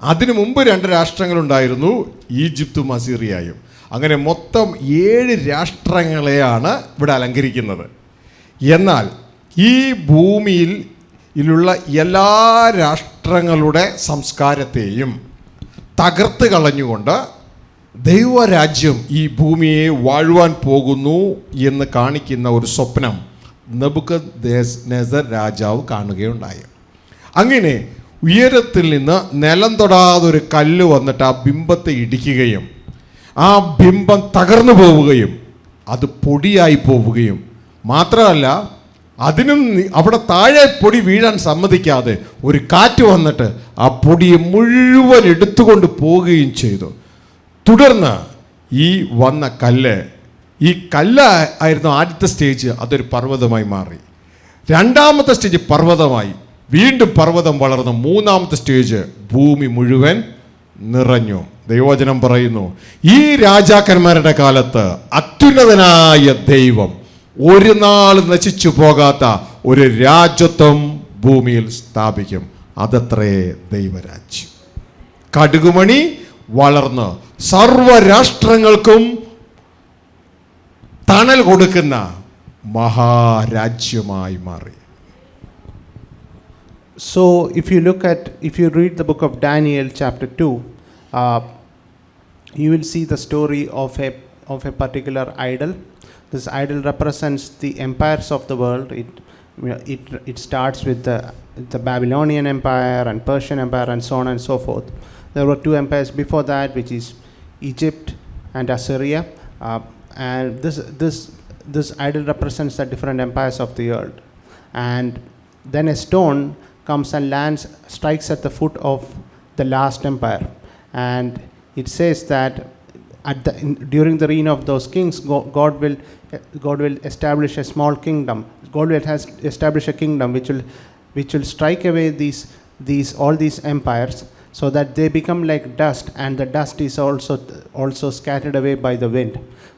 അതിനു മുമ്പ് 2 രാഷ്ട്രങ്ങളുണ്ടായിരുന്നു, ഈജിപ്തും അസീറിയയും. അങ്ങനെ മൊത്തം 7 രാഷ്ട്രങ്ങളെയാണ് ഇവിടെ അലങ്കരിക്കുന്നത്. എന്നാൽ ഈ ഭൂമിയിലുള്ള എല്ലാ രാഷ്ട്രങ്ങളുടെ സംസ്കാരത്തെയും തകർത്ത് കളഞ്ഞുകൊണ്ട് ദൈവരാജ്യം ഈ ഭൂമിയെ വാഴുവാൻ പോകുന്നു എന്ന് കാണിക്കുന്ന ഒരു സ്വപ്നം നെബൂഖദ്നേസർ രാജാവ് കാണുകയുണ്ടായി. അങ്ങനെ ഉയരത്തിൽ നിന്ന് നിലം തൊടാതൊരു കല്ല് വന്നിട്ട് ആ ബിംബത്തെ ഇടിക്കുകയും ആ ബിംബം തകർന്നു പോവുകയും അത് പൊടിയായി പോവുകയും മാത്രമല്ല, അതിനും അവിടെ താഴെ പൊടി വീഴാൻ സമ്മതിക്കാതെ ഒരു കാറ്റ് വന്നിട്ട് ആ പൊടിയെ മുഴുവൻ എടുത്തുകൊണ്ട് പോവുകയും ചെയ്തു. തുടർന്ന് ഈ വന്ന കല്ല്, ഈ കല്ല് ആയിരുന്നു ആദ്യത്തെ സ്റ്റേജ്, അതൊരു പർവ്വതമായി മാറി. 2-ാമത്തെ സ്റ്റേജ് പർവ്വതമായി, വീണ്ടും പർവ്വതം വളർന്നു. 3-ാമത്തെ സ്റ്റേജ് ഭൂമി മുഴുവൻ നിറഞ്ഞു. ദൈവവചനം പറയുന്നു, ഈ രാജാക്കന്മാരുടെ കാലത്ത് അത്യുന്നതനായ ദൈവം ഒരു നാൾ നശിച്ചു പോകാത്ത ഒരു രാജ്യത്വം ഭൂമിയിൽ സ്ഥാപിക്കും. അതത്രേ ദൈവരാജ്യം. കടുകുമണി വളർന്ന് സർവരാഷ്ട്രങ്ങൾക്കും തണൽ കൊടുക്കുന്ന മഹാരാജ്യമായി മാറി. So if you read the book of Daniel chapter 2, you will see the story of a particular idol. This idol represents the empires of the world. It starts with the Babylonian Empire and Persian Empire and so on and so forth. There were two empires before that, which is Egypt and Assyria. And this idol represents the different empires of the world. And then a stone comes and lands, strikes at the foot of the last empire. And it says that during the reign of those kings, God will establish a small kingdom. God will establish a kingdom which will strike away all these empires, so that they become like dust, and the dust is also scattered away by the wind.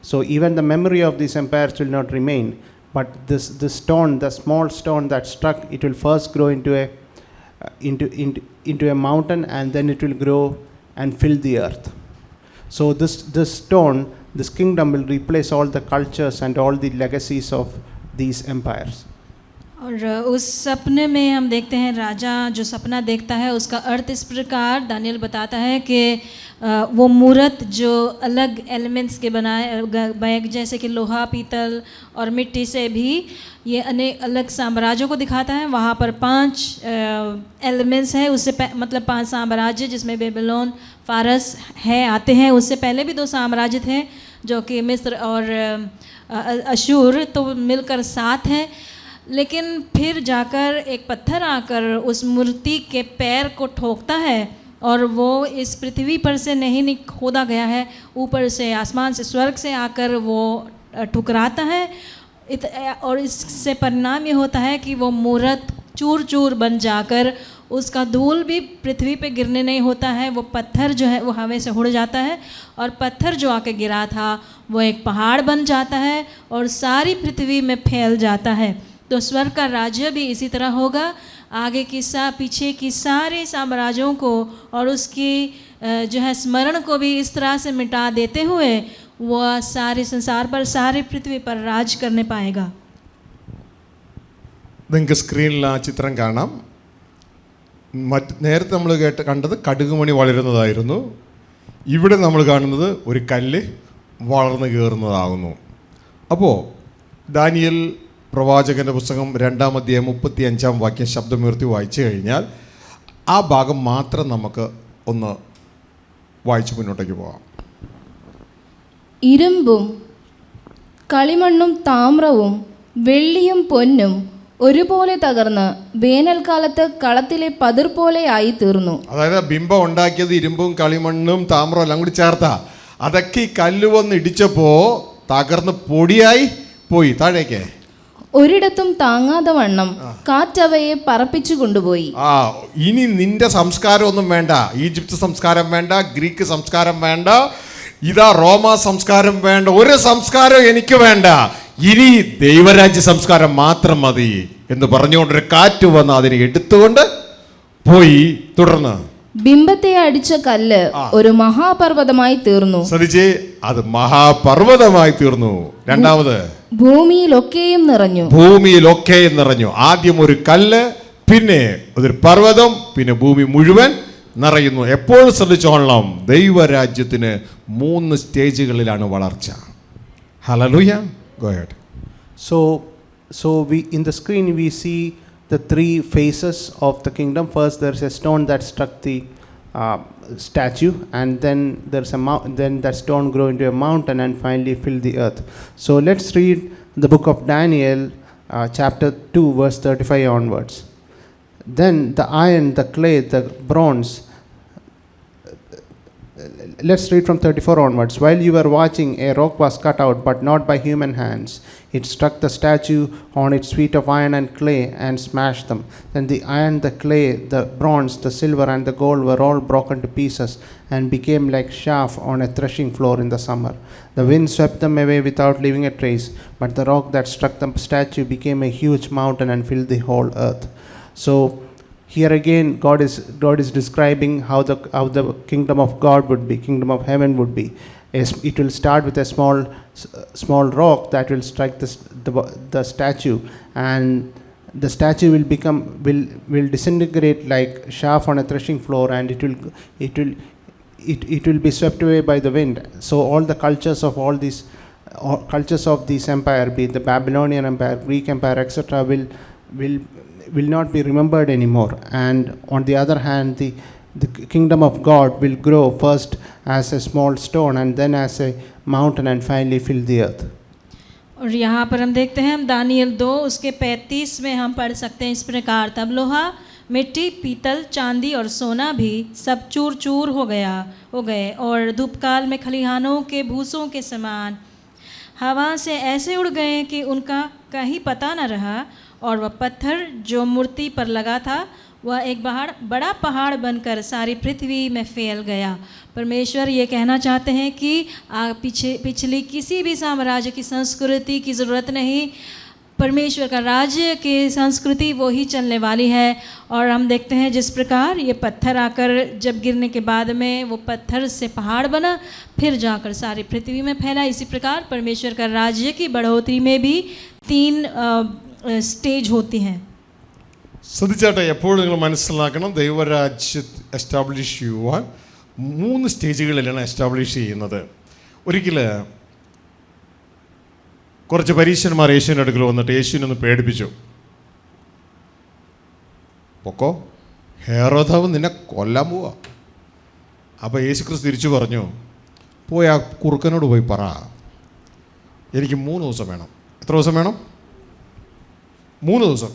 So even the memory of these empires will not remain, but this stone, the small stone that struck, it will first grow into a mountain, and then it will grow and fill the earth. So this stone, this kingdom will replace all the cultures and all the legacies of these empires. और उस सपने में हम देखते हैं राजा जो सपना देखता है उसका अर्थ इस प्रकार दानियल बताता है कि वो मूर्त जो अलग एलिमेंट्स के बनाए जैसे कि लोहा, पीतल और मिट्टी से भी ये अनेक अलग साम्राज्यों को दिखाता है. वहाँ पर 5 एलिमेंट्स हैं, उससे मतलब 5 साम्राज्य जिसमें बेबीलोन, फारस है आते हैं. उससे पहले भी 2 साम्राज्य थे जो कि मिस्र और अशूर, तो मिलकर 7 हैं. लेकिन फिर जाकर एक पत्थर आकर उस मूर्ति के पैर को ठोकता है और वो इस पृथ्वी पर से नहीं खोदा गया है, ऊपर से आसमान से स्वर्ग से आकर वो ठुकराता है. और इससे परिणाम ये होता है कि वो मूर्त चूर चूर बन जाकर उसका धूल भी पृथ्वी पे गिरने नहीं होता है. वो पत्थर जो है वो हवा से उड़ जाता है और पत्थर जो आके गिरा था वो एक पहाड़ बन जाता है और सारी पृथ्वी में फैल जाता है. तो स्वर्ग का राज्य भी इसी तरह होगा. आगे की पीछे की सारे साम्राज्यों को और उसकी जो है स्मरण को भी इस तरह से मिटा देते हुए वह सारे संसार पर, सारी पृथ्वी पर राज करने पाएगा. നിങ്ങൾക്ക് സ്ക്രീനിൽ ആ ചിത്രം കാണാം. നേരത്തെ നമ്മൾ കണ്ടത് കടുകുമണി വളരുന്നതായിരുന്നു. ഇവിടെ നമ്മൾ കാണുന്നത് ഒരു കല്ല് വളർന്നു കയറുന്നതാകുന്നു. അപ്പോൾ ദാനിയേൽ പ്രവാചകൻ്റെ പുസ്തകം 2-ാം അധ്യായം 35-ാം വാക്യം ശബ്ദമുയർത്തി വായിച്ചു കഴിഞ്ഞാൽ ആ ഭാഗം മാത്രം നമുക്ക് ഒന്ന് വായിച്ച് മുന്നോട്ടേക്ക് പോകാം. ഇരുമ്പും കളിമണ്ണും താമ്രവും വെള്ളിയും പൊന്നും ഒരുപോലെ തകർന്ന് വേനൽക്കാലത്ത് കളത്തിലെ പതിർ പോലെ ആയി തീർന്നു. അതായത് ബിംബം ഉണ്ടാക്കിയത് ഇരുമ്പും കളിമണ്ണും താമ്രവും എല്ലാം കൂടി ചേർത്താ. അതൊക്കെ ഈ കല്ല് വന്ന് ഇടിച്ചപ്പോൾ തകർന്ന് പൊടിയായി പോയി താഴേക്ക്. ഒരിടത്തും താങ്ങാതെ വണ്ണം കാറ്റവയെ പറപ്പിച്ചു കൊണ്ടുപോയി. ഇനി നിന്റെ സംസ്കാരം ഒന്നും വേണ്ട, ഈജിപ്ത് സംസ്കാരം വേണ്ട, ഗ്രീക്ക് സംസ്കാരം വേണ്ട, ഇതാ റോമ സംസ്കാരം വേണ്ട, ഒരു സംസ്കാരം എനിക്ക് വേണ്ട, ഇനി ദൈവരാജ്യ സംസ്കാരം മാത്രം മതി എന്ന് പറഞ്ഞുകൊണ്ടൊരു കാറ്റ് വന്ന് അതിനെ എടുത്തുകൊണ്ട് പോയി. തുടർന്ന് ബിംബത്തെ അടിച്ച കല്ല് ഒരു മഹാപർവ്വതമായി തീർന്നു. ശ്രദ്ധിച്ചേ, അത് മഹാപർവ്വതമായി തീർന്നു. രണ്ടാമത് ഭൂമിയിലൊക്കെയും നിറഞ്ഞു. ഭൂമിയിലൊക്കെയും നിറഞ്ഞു. ആദ്യം ഒരു കല്ല്, പിന്നെ ഒരു പർവ്വതം, പിന്നെ ഭൂമി മുഴുവൻ നിറയുന്നു. എപ്പോഴും ശ്രദ്ധിച്ചോളണം, ദൈവരാജ്യത്തിന് 3 സ്റ്റേജുകളിലാണ് വളർച്ച. Hallelujah. Go ahead. So we in the screen we see the 3 phases of the kingdom. First, there's a stone that struck the statue, and then then that stone grew into a mountain and finally filled the earth. So let's read the book of Daniel, chapter 2, verse 35 onwards. Then the iron, the clay, the bronze. Let's read from 34 onwards. While you were watching, a rock was cut out, but not by human hands. It struck the statue on its feet of iron and clay and smashed them. Then the iron, the clay, the bronze, the silver, and the gold were all broken to pieces and became like chaff on a threshing floor in the summer. The wind swept them away without leaving a trace, but the rock that struck the statue became a huge mountain and filled the whole earth. So Here again, God is describing how the kingdom of God would be, kingdom of heaven would be. It will start with a small rock that will strike the statue, and the statue will disintegrate like chaff on a threshing floor, and it will be swept away by the wind. So all the cultures of this empire, be it the Babylonian Empire, Greek Empire, etc., will not be remembered anymore. And on the other hand, the kingdom of God will grow first as a small stone, and then as a mountain, and finally fill the earth. और यहाँ पर हम देखते हैं, हम Daniel 2 उसके 35 में हम पढ़ सकते हैं इस प्रकार, तब लोहा, मिट्टी, पीतल, चांदी और सोना भी सब चूर चूर हो गए, और धूपकाल में खलिहानों के भूसों के समान हवा से ऐसे उड़ गए कि उनका कहीं पता न रहा, और वह पत्थर जो मूर्ति पर लगा था वह एक बड़ा पहाड़ बनकर सारी पृथ्वी में फैल गया। परमेश्वर ये कहना चाहते हैं कि पिछली किसी भी साम्राज्य की संस्कृति की ज़रूरत नहीं, परमेश्वर का राज्य की संस्कृति वो ही चलने वाली है। और हम देखते हैं जिस प्रकार ये पत्थर आकर जब गिरने के बाद में वो पत्थर से पहाड़ बना, फिर जाकर सारी पृथ्वी में फैला। इसी प्रकार परमेश्वर का राज्य की बढ़ोतरी में भी 3 സ്റ്റേജ് होती हैं। ശ്രദ്ധിച്ചാട്ടെ, എപ്പോഴും നിങ്ങൾ മനസ്സിലാക്കണം, ദൈവരാജ്യം എസ്റ്റാബ്ലിഷ് ചെയ്യുവാൻ 3 സ്റ്റേജുകളിലാണ് എസ്റ്റാബ്ലിഷ് ചെയ്യുന്നത്. ഒരിക്കൽ കുറച്ച് പരീശന്മാർ യേശുവിൻ്റെ അടുക്കൽ വന്നിട്ട് യേശുവിനൊന്ന് പേടിപ്പിച്ചു. പൊക്കോ, ഹെരോദാവ് നിന്നെ കൊല്ലാൻ പോവാ. അപ്പോൾ യേശു ക്രിസ്തു തിരിച്ചു പറഞ്ഞു, പോയി ആ കുറുക്കനോട് പോയി പറ, എനിക്ക് 3 ദിവസം വേണം. എത്ര ദിവസം വേണം? 3 ദിവസം.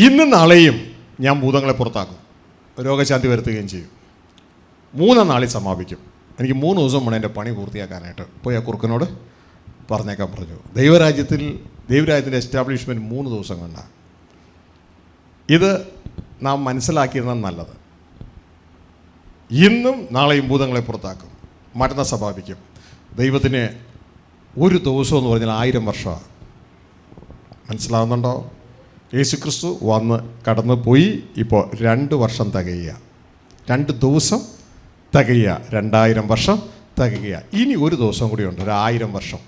ഇന്നും നാളെയും ഞാൻ ഭൂതങ്ങളെ പുറത്താക്കും, രോഗശാന്തി വരുത്തുകയും ചെയ്യും. 3 നാളിൽ സമാപിക്കും. എനിക്ക് 3 ദിവസം വേണം എൻ്റെ പണി പൂർത്തിയാക്കാനായിട്ട്. പോയി ആ കുറുക്കനോട് പറഞ്ഞേക്കാൻ പറഞ്ഞു. ദൈവരാജ്യത്തിൻ്റെ എസ്റ്റാബ്ലിഷ്മെൻറ്റ് 3 ദിവസം കൊണ്ടാണ്. ഇത് നാം മനസ്സിലാക്കിയിരുന്നത് നല്ലത്. ഇന്നും നാളെയും ഭൂതങ്ങളെ പുറത്താക്കും, മറ്റന്നാൾ സമാപിക്കും. ദൈവത്തിന് 1 ദിവസം എന്ന് പറഞ്ഞാൽ 1000 വർഷമാണ്. മനസ്സിലാവുന്നുണ്ടോ? യേശുക്രിസ്തു വന്ന് കടന്നു പോയി, ഇപ്പോൾ 2 വർഷം തികയുക, 2 ദിവസം തികയുക, 2000 വർഷം തികയുക. ഇനി 1 ദിവസം കൂടിയുണ്ട്, 1000 വർഷം.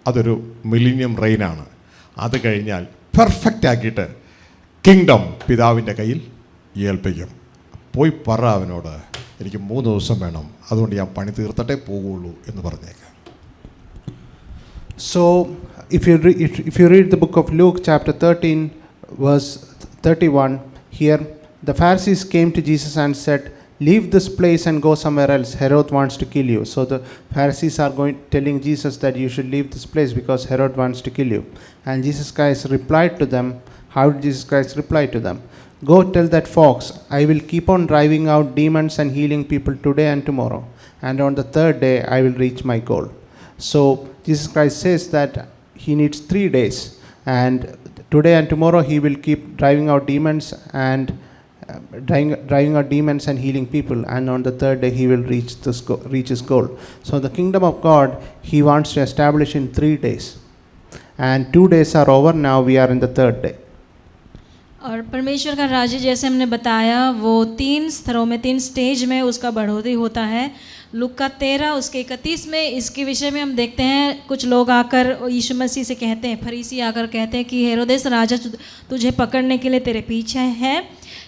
അതൊരു മില്ലിനിയം റെയിനാണ്. അത് കഴിഞ്ഞാൽ പെർഫെക്റ്റ് ആക്കിയിട്ട് കിങ്ഡം പിതാവിൻ്റെ കയ്യിൽ ഏൽപ്പിക്കും. പോയി പറ അവനോട്, എനിക്ക് 3 ദിവസം വേണം, അതുകൊണ്ട് ഞാൻ പണി തീർത്തിട്ടേ പോകുള്ളൂ എന്ന് പറഞ്ഞേക്കാം. So if you read the book of Luke chapter 13 verse 31, here the Pharisees came to Jesus and said, leave this place and go somewhere else, Herod wants to kill you. So the Pharisees are telling Jesus that you should leave this place because Herod wants to kill you. And Jesus Christ replied to them. How did Jesus Christ reply to them? Go tell that fox, I will keep on driving out demons and healing people today and tomorrow, and on the 3rd day I will reach my goal. So Jesus Christ says that he needs 3 days, and today and tomorrow he will keep driving out demons and healing people, and on the 3rd day he will reach his goal. So the kingdom of God he wants to establish in 3 days, and 2 days are over. Now we are in the 3rd day. और परमेश्वर का राज्य जैसे हमने बताया वो 3 स्तरों में, 3 स्टेज में उसका बढ़ोतरी होता है। लूका का 13 उसके 31 में इसके विषय में हम देखते हैं, कुछ लोग आकर यीशु मसीह से कहते हैं, फरीसी आकर कहते हैं कि हेरोदेस राजा तुझे पकड़ने के लिए तेरे पीछे है।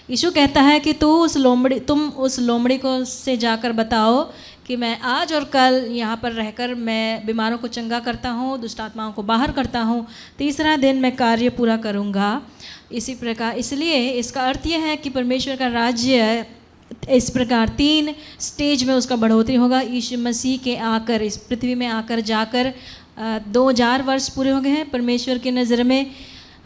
यीशु कहता है कि तुम उस लोमड़ी को से जाकर बताओ कि मैं आज और कल यहाँ पर रहकर मैं बीमारों को चंगा करता हूँ, दुष्ट आत्माओं को बाहर करता हूँ, 3रा दिन मैं कार्य पूरा करूँगा। इसी प्रकार इसलिए इसका अर्थ यह है कि परमेश्वर का राज्य इस प्रकार 3 स्टेज में उसका बढ़ोतरी होगा। यीशु मसीह के आकर इस पृथ्वी में आकर जाकर 2000 वर्ष पूरे हो गए हैं। परमेश्वर की नज़र में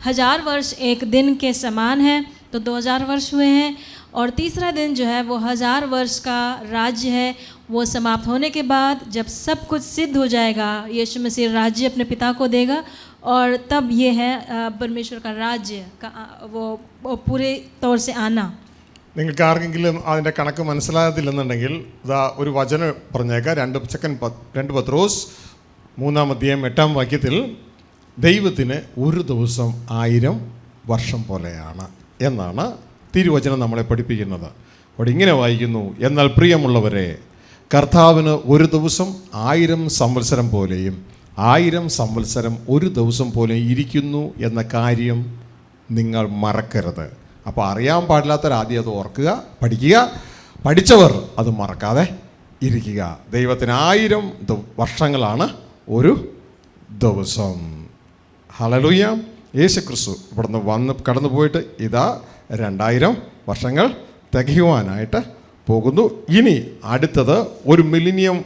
1000 वर्ष एक दिन के समान है, तो 2000 वर्ष हुए हैं। और 3रा दिन जो है वो 1000 वर्ष का राज्य है, वो समाप्त होने के बाद जब सब कुछ सिद्ध हो जाएगा, यीशु मसीह राज्य अपने पिता को देगा, और तब ये है परमेश्वर का राज्य का वो पूरे तौर से आना। നിങ്ങൾക്ക് ആർക്കെങ്കിലും അതിൻ്റെ കണക്ക് മനസ്സിലാകത്തില്ലെന്നുണ്ടെങ്കിൽ ഇതാ ഒരു വചനം പറഞ്ഞേക്കാം. 2 പത്രോസ് 3-ാം അധ്യായം 8-ാം വാക്യത്തിൽ ദൈവത്തിന് 1 ദിവസം 1000 വർഷം പോലെയാണ്. എന്നാണ് തിരുവചനം നമ്മളെ പഠിപ്പിക്കുന്നത്. അവിടെ ഇങ്ങനെ വായിക്കുന്നു, എന്നാൽ പ്രിയമുള്ളവരെ, കർത്താവിന് ഒരു ദിവസം 1000 സംവത്സരം പോലെയും 1000 സംവത്സരം ഒരു ദിവസം പോലെയും ഇരിക്കുന്നു എന്ന കാര്യം നിങ്ങൾ മറക്കരുത്. അപ്പോൾ അറിയാൻ പാടില്ലാത്തവർ ആദ്യം അത് ഓർക്കുക, പഠിക്കുക, പഠിച്ചവർ അത് മറക്കാതെ ഇരിക്കുക. ദൈവത്തിന് 1000 വർഷങ്ങളാണ് ഒരു ദിവസം. ഹല്ലേലൂയ. യേശു ക്രിസ്തു ഇവിടുന്ന് കടന്നു പോയിട്ട് ഇതാ 2000 വർഷങ്ങൾ തികയുവാനായിട്ട് പോകുന്നു. ഇനി അടുത്തത് ഒരു മില്ലിനിയം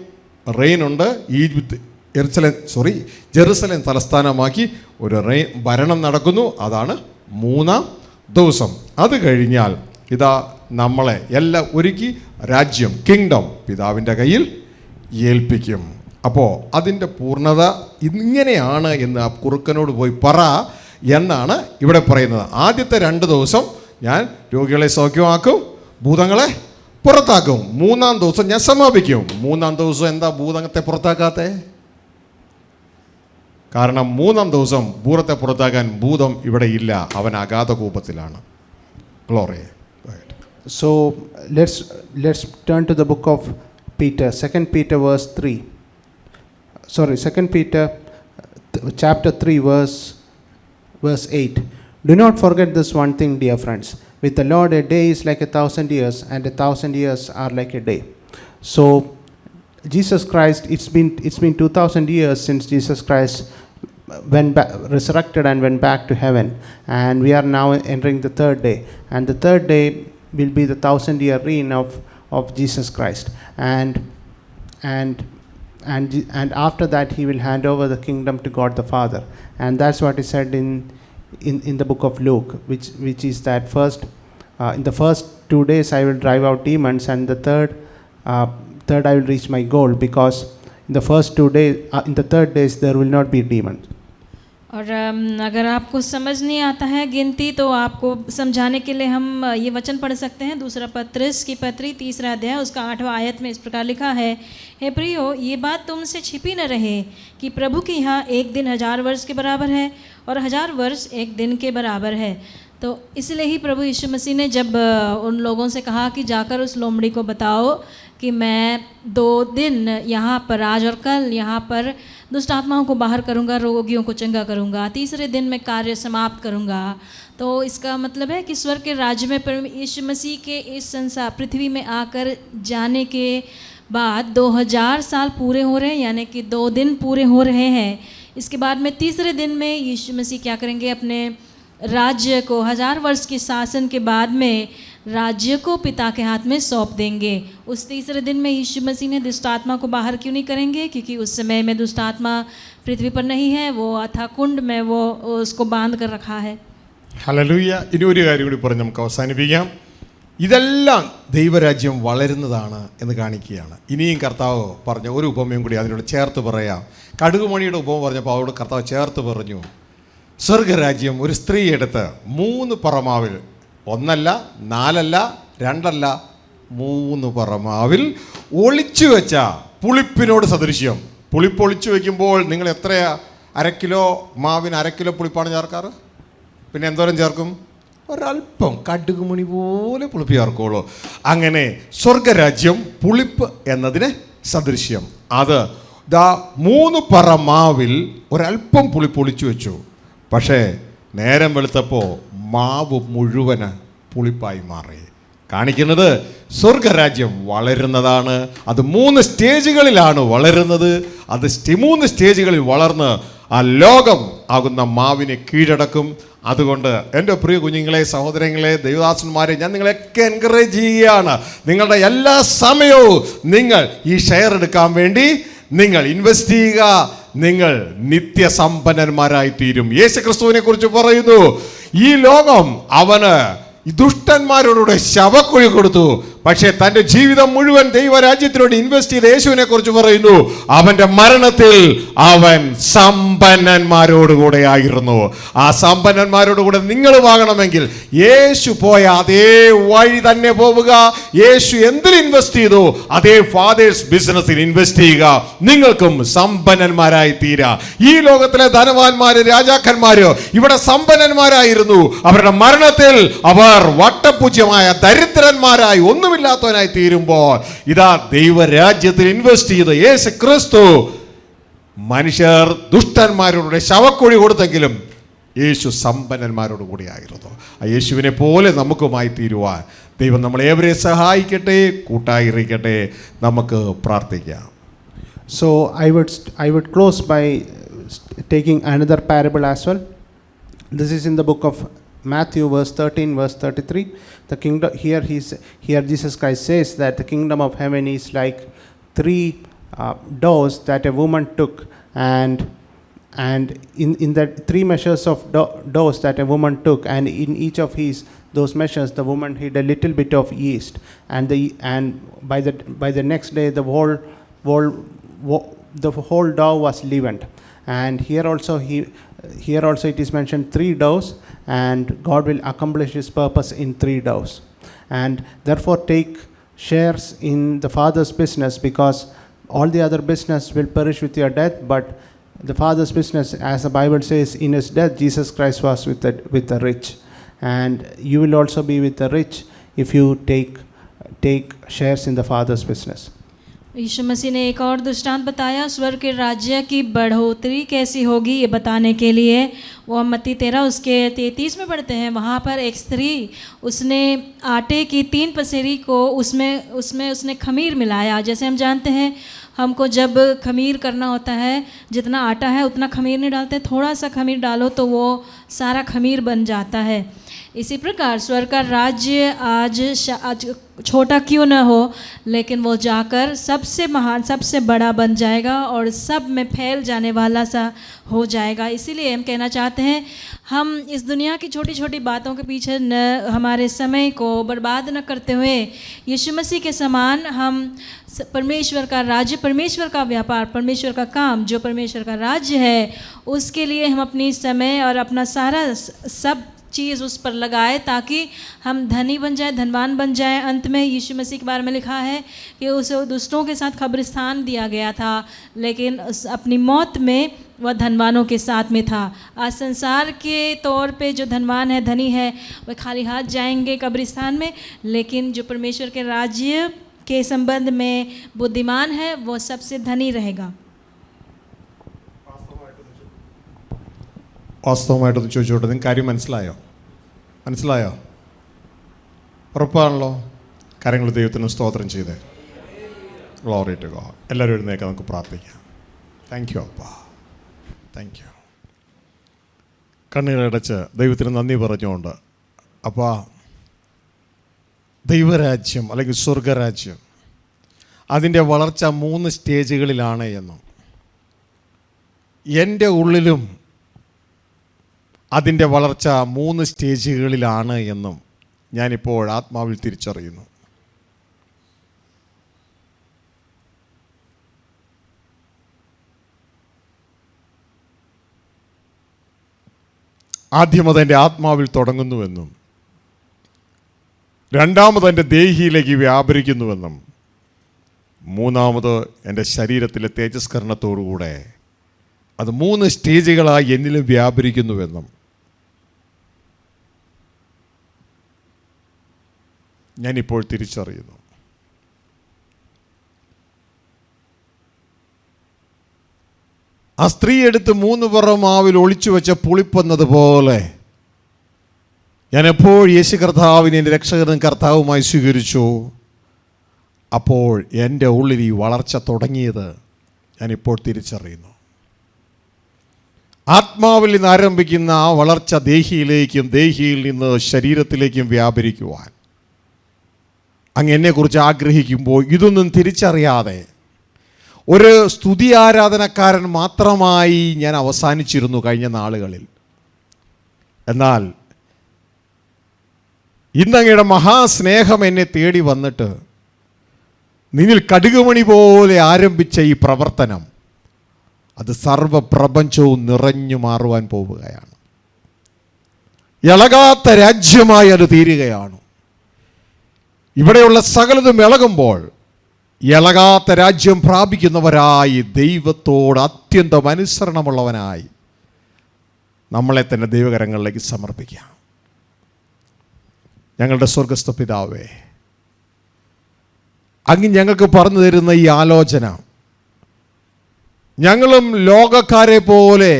റെയിനുണ്ട്. ജെറുസലേം തലസ്ഥാനമാക്കി ഒരു ഭരണം നടക്കുന്നു. അതാണ് 3-ാം ദിവസം. അത് കഴിഞ്ഞാൽ ഇതാ നമ്മളെ എല്ലാം ഒരുക്കി രാജ്യം, കിങ്ഡം പിതാവിൻ്റെ കയ്യിൽ ഏൽപ്പിക്കും. അപ്പോൾ അതിൻ്റെ പൂർണ്ണത ഇങ്ങനെയാണ് എന്ന് ആ കുറുക്കനോട് പോയി പറ എന്നാണ് ഇവിടെ പറയുന്നത്. ആദ്യത്തെ 2 ദിവസം ഞാൻ രോഗികളെ സൗഖ്യമാക്കും, ഭൂതങ്ങളെ പുറത്താക്കും. 3-ാം ദിവസം ഞാൻ സമാപിക്കും. 3-ാം ദിവസം എന്താ ഭൂതത്തെ പുറത്താക്കാത്തേ? കാരണം 3-ാം ദിവസം ഭൂതത്തെ പുറത്താക്കാൻ ഭൂതം ഇവിടെ ഇല്ല, അവൻ അഗാധ കൂപത്തിലാണ്. Glory. So let's turn to the book of Peter, 2 Peter verse 3. Sorry, 2 Peter chapter 3 verse 8. Do not forget this one thing, dear friends. With the Lord, a day is like 1,000 years, and 1,000 years are like a day. So Jesus Christ, it's been 2,000 years since Jesus Christ resurrected and went back to heaven, and we are now entering the 3rd day, and the 3rd day will be the 1,000-year reign of Jesus Christ, and after that he will hand over the kingdom to God the Father. And that's what is said in the book of Luke, which is that first in the first 2 days I will drive out demons, and the third I will reach my goal, because in the first 2 days in the 3rd days there will not be demons. और अगर आपको समझ नहीं आता है गिनती, तो आपको समझाने के लिए हम ये वचन पढ़ सकते हैं। 2 पत्रस की पत्री 3 अध्याय उसका 8वां आयत में इस प्रकार लिखा है, हे प्रियो, ये बात तुमसे छिपी न रहे कि प्रभु के यहाँ 1 दिन 1000 वर्ष के बराबर है और 1000 वर्ष 1 दिन के बराबर है। तो इसलिए ही प्रभु यीशु मसीह ने जब उन लोगों से कहा कि जाकर उस लोमड़ी को बताओ कि मैं 2 दिन यहाँ पर आज और कल यहाँ पर दुष्ट आत्माओं को बाहर करूँगा, रोगियों को चंगा करूँगा, 3रे दिन में कार्य समाप्त करूँगा। तो इसका मतलब है कि स्वर्ग के राज्य में यीशु मसीह के इस संसार पृथ्वी में आकर जाने के बाद 2000 साल पूरे हो रहे हैं, यानी कि 2 दिन पूरे हो रहे हैं। इसके बाद में 3रे दिन में यीशु मसीह क्या करेंगे, अपने राज्य को 1000 वर्ष के शासन के बाद में राज्य को पिता के हाथ में सौंप देंगे। उस 3रे दिन में यीशु मसीह ने दुष्ट आत्मा को बाहर क्यों नहीं करेंगे? क्योंकि उस समय में दुष्ट आत्मा पृथ्वी पर नहीं है, वो अथा कुंड में वो उसको बांध कर रखा है। ഹല്ലേലൂയ. ഇനി ഒരു കാര്യം കൂടി പറഞ്ഞ് നമുക്ക് അവസാനിപ്പിക്കാം. ഇതെല്ലാം ദൈവരാജ്യം വളരുന്നതാണ് എന്ന് കാണിക്കുകയാണ്. ഇനിയും കർത്താവ് പറഞ്ഞ ഒരു ഉപമയും കൂടി അതിനോട് ചേർത്ത് പറയാം. കടുകുമണിയുടെ ഉപമ പറഞ്ഞപ്പോൾ അവരോട് കർത്താവ് ചേർത്ത് പറഞ്ഞു, സ്വർഗരാജ്യം ഒരു സ്ത്രീ എടുത്ത് 3 പറമാവിൽ, 1 അല്ല 4 അല്ല 2 അല്ല 3 പറമാവിൽ ഒളിച്ചു വെച്ച പുളിപ്പിനോട് സദൃശ്യം. പുളിപ്പ് ഒളിച്ചു വയ്ക്കുമ്പോൾ നിങ്ങൾ എത്രയാ, 1/2 കിലോ മാവിന് 1/2 കിലോ പുളിപ്പാണ് ചേർക്കാറ്? പിന്നെ എന്തോരം ചേർക്കും? ഒരല്പം, കടുകുമണി പോലെ പുളിപ്പ് ചേർക്കുള്ളൂ. അങ്ങനെ സ്വർഗരാജ്യം പുളിപ്പ് എന്നതിന് സദൃശ്യം. അത് 3 പറമാവിൽ ഒരല്പം പുളിപ്പ് ഒളിച്ചു വെച്ചു. പക്ഷേ നേരം വെളുത്തപ്പോൾ മാവ് മുഴുവന് പുളിപ്പായി മാറി. കാണിക്കുന്നത് സ്വർഗരാജ്യം വളരുന്നതാണ്. അത് 3 സ്റ്റേജുകളിലാണ് വളരുന്നത്. അത് 3 സ്റ്റേജുകളിൽ വളർന്ന് ആ ലോകം ആകുന്ന മാവിനെ കീഴടക്കും. അതുകൊണ്ട് എൻ്റെ പ്രിയ കുഞ്ഞുങ്ങളെ, സഹോദരങ്ങളെ, ദൈവദാസന്മാരെ, ഞാൻ നിങ്ങളെയൊക്കെ എൻകറേജ് ചെയ്യുകയാണ്. നിങ്ങളുടെ എല്ലാ സമയവും നിങ്ങൾ ഈ ഷെയർ എടുക്കാൻ വേണ്ടി നിങ്ങൾ ഇൻവെസ്റ്റ് ചെയ്യുക. നിങ്ങൾ നിത്യസമ്പന്നന്മാരായി തീരും. യേശുക്രിസ്തുവിനെ കുറിച്ച് പറയുന്നു, ഈ ലോകം അവന് ദുഷ്ടന്മാരോടുകൂടെ ശവക്കുഴി കൊടുത്തു, പക്ഷേ തൻ്റെ ജീവിതം മുഴുവൻ ദൈവരാജ്യത്തിനോട് ഇൻവെസ്റ്റ് ചെയ്ത യേശുവിനെ കുറിച്ച് പറയുന്നു, അവൻ്റെ മരണത്തിൽ അവൻ സമ്പന്നന്മാരോടുകൂടെ ആയിരുന്നു. ആ സമ്പന്നന്മാരോടുകൂടെ നിങ്ങളുമാകണമെങ്കിൽ യേശു പോയ അതേ വഴി തന്നെ പോവുക. യേശു എന്തിൽ ഇൻവെസ്റ്റ് ചെയ്തു അതേ ഫാദേഴ്സ് ബിസിനസ്സിൽ ഇൻവെസ്റ്റ് ചെയ്യുക. നിങ്ങൾക്കും സമ്പന്നന്മാരായി തീരാ. ഈ ലോകത്തിലെ ധനവാന്മാര്, രാജാക്കന്മാര് ഇവിടെ സമ്പന്നന്മാരായിരുന്നു. അവരുടെ മരണത്തിൽ അവർ വട്ടപൂജ്യമായ ദരിദ്രന്മാരായി, ഒന്നുമില്ലാത്തവനായി തീരുമ്പോൾ ഇതാ ദൈവരാജ്യത്തിൽ ഇൻവെസ്റ്റ് ചെയ്ത് യേശു ക്രിസ്തു മനുഷ്യർ ദുഷ്ടന്മാരുടെ ശവക്കുഴി കൊടുത്തെങ്കിലും യേശു സമ്പന്നന്മാരോട് കൂടിയായിരുന്നു. ആ യേശുവിനെ പോലെ നമുക്കുമായി തീരുവാൻ ദൈവം നമ്മളേവരെ സഹായിക്കട്ടെ, കൂട്ടായിരിക്കട്ടെ. നമുക്ക് പ്രാർത്ഥിക്കാം. So I would close by taking another parable as well. This is in the book of Matthew, verse 13, verse 33. The kingdom here Jesus Christ says that the kingdom of heaven is like three doors that a woman took, and in the three measures of doors that a woman took, and in each of those measures the woman hid a little bit of yeast, and by the next day the whole dough was leavened. And here also it is mentioned three doughs, and God will accomplish his purpose in three doughs. And therefore take shares in the Father's business, because all the other business will perish with your death, but the Father's business, as the Bible says, in his death Jesus Christ was with the rich, and you will also be with the rich if you take shares in the Father's business. यीशु मसीह ने एक और दृष्टांत बताया स्वर्ग के राज्य की बढ़ोतरी कैसी होगी, ये बताने के लिए वो मत्ती 13 उसके 33 में पढ़ते हैं। वहाँ पर एक स्त्री, उसने आटे की 3 पसेरी को उसमें उसने खमीर मिलाया। जैसे हम जानते हैं, हमको जब खमीर करना होता है, जितना आटा है उतना खमीर नहीं डालते, थोड़ा सा खमीर डालो तो वो सारा खमीर बन जाता है। इसी प्रकार स्वर्ग का राज्य आज छोटा क्यों न हो, लेकिन वो जाकर सबसे महान, सबसे बड़ा बन जाएगा और सब में फैल जाने वाला सा हो जाएगा। इसीलिए हम कहना चाहते हैं, हम इस दुनिया की छोटी छोटी बातों के पीछे न हमारे समय को बर्बाद न करते हुए यीशु मसीह के समान हम परमेश्वर का राज्य, परमेश्वर का व्यापार, परमेश्वर का काम, जो परमेश्वर का राज्य है, उसके लिए हम अपनी समय और अपना सारा सब चीज़ उस पर लगाए, ताकि हम धनी बन जाए, धनवान बन जाए। अंत में यीशु मसीह के बारे में लिखा है कि उसे दुष्टों के साथ कब्रिस्तान दिया गया था, लेकिन अपनी मौत में वह धनवानों के साथ में था। आज संसार के तौर पे जो धनवान है, धनी है, वह खाली हाथ जाएंगे कब्रिस्तान में, लेकिन जो परमेश्वर के राज्य के संबंध में बुद्धिमान है, वो सबसे धनी रहेगा। വാസ്തവമായിട്ടൊന്ന് ചോദിച്ചോട്ടെ, നിങ്ങൾക്ക് കാര്യം മനസ്സിലായോ? ഉറപ്പാണല്ലോ? കാര്യങ്ങൾ ദൈവത്തിന് സ്തോത്രം ചെയ്തേ. Glory to God. എല്ലാവരും എഴുന്നേൽക്കാം, നമുക്ക് പ്രാർത്ഥിക്കാം. താങ്ക് യു അപ്പാ, താങ്ക് യു. കണ്ണുകളടച്ച് ദൈവത്തിന് നന്ദി പറഞ്ഞുകൊണ്ട്, അപ്പാ, ദൈവരാജ്യം അല്ലെങ്കിൽ സ്വർഗരാജ്യം അതിൻ്റെ വളർച്ച 3 സ്റ്റേജുകളിലാണ് എന്നും എൻ്റെ ഉള്ളിലും അതിൻ്റെ വളർച്ച 3 സ്റ്റേജുകളിലാണ് എന്നും ഞാനിപ്പോൾ ആത്മാവിൽ തിരിച്ചറിയുന്നു. ആദ്യമത് എൻ്റെ ആത്മാവിൽ തുടങ്ങുന്നുവെന്നും രണ്ടാമത് എൻ്റെ ദേഹിയിലേക്ക് വ്യാപരിക്കുന്നുവെന്നും മൂന്നാമത് എൻ്റെ ശരീരത്തിലെ തേജസ്കരണത്തോടുകൂടെ അത് 3 സ്റ്റേജുകളായി എന്നിലും വ്യാപരിക്കുന്നുവെന്നും ഞാനിപ്പോൾ തിരിച്ചറിയുന്നു. ആ സ്ത്രീ എടുത്ത് 3 പറ മാവിൽ ഒളിച്ചു വെച്ച പുളിപ്പെന്നതുപോലെ ഞാൻ എപ്പോൾ യേശു കർത്താവിനെ എൻ്റെ രക്ഷകനും കർത്താവുമായി സ്വീകരിച്ചു, അപ്പോൾ എൻ്റെ ഉള്ളിൽ ഈ വളർച്ച തുടങ്ങിയത് ഞാനിപ്പോൾ തിരിച്ചറിയുന്നു. ആത്മാവിൽ നിന്ന് ആരംഭിക്കുന്ന ആ വളർച്ച ദേഹിയിലേക്കും ദേഹിയിൽ നിന്ന് ശരീരത്തിലേക്കും വ്യാപരിക്കുവാൻ അങ്ങ് എന്നെക്കുറിച്ച് ആഗ്രഹിക്കുമ്പോൾ ഇതൊന്നും തിരിച്ചറിയാതെ ഒരു സ്തുതി ആരാധനക്കാരൻ മാത്രമായി ഞാൻ അവസാനിച്ചിരുന്നു കഴിഞ്ഞ നാളുകളിൽ. എന്നാൽ ഇന്നങ്ങയുടെ മഹാസ്നേഹം എന്നെ തേടി വന്നിട്ട് നിന്നിൽ കടുകുമണി പോലെ ആരംഭിച്ച ഈ പ്രവർത്തനം അത് സർവപ്രപഞ്ചവും നിറഞ്ഞു മാറുവാൻ പോവുകയാണ്. ഇളകാത്ത രാജ്യമായി അത് തീരുകയാണ്. ഇവിടെയുള്ള സകലതും ഇളകുമ്പോൾ ഇളകാത്ത രാജ്യം പ്രാപിക്കുന്നവരായി, ദൈവത്തോട് അത്യന്തം അനുസരണമുള്ളവനായി നമ്മളെ തന്നെ ദൈവകരങ്ങളിലേക്ക് സമർപ്പിക്കാം. ഞങ്ങളുടെ സ്വർഗസ്ഥ പിതാവേ, അങ്ങ് ഞങ്ങൾക്ക് പറഞ്ഞു തരുന്ന ഈ ആലോചന ഞങ്ങളും ലോകക്കാരെ പോലെ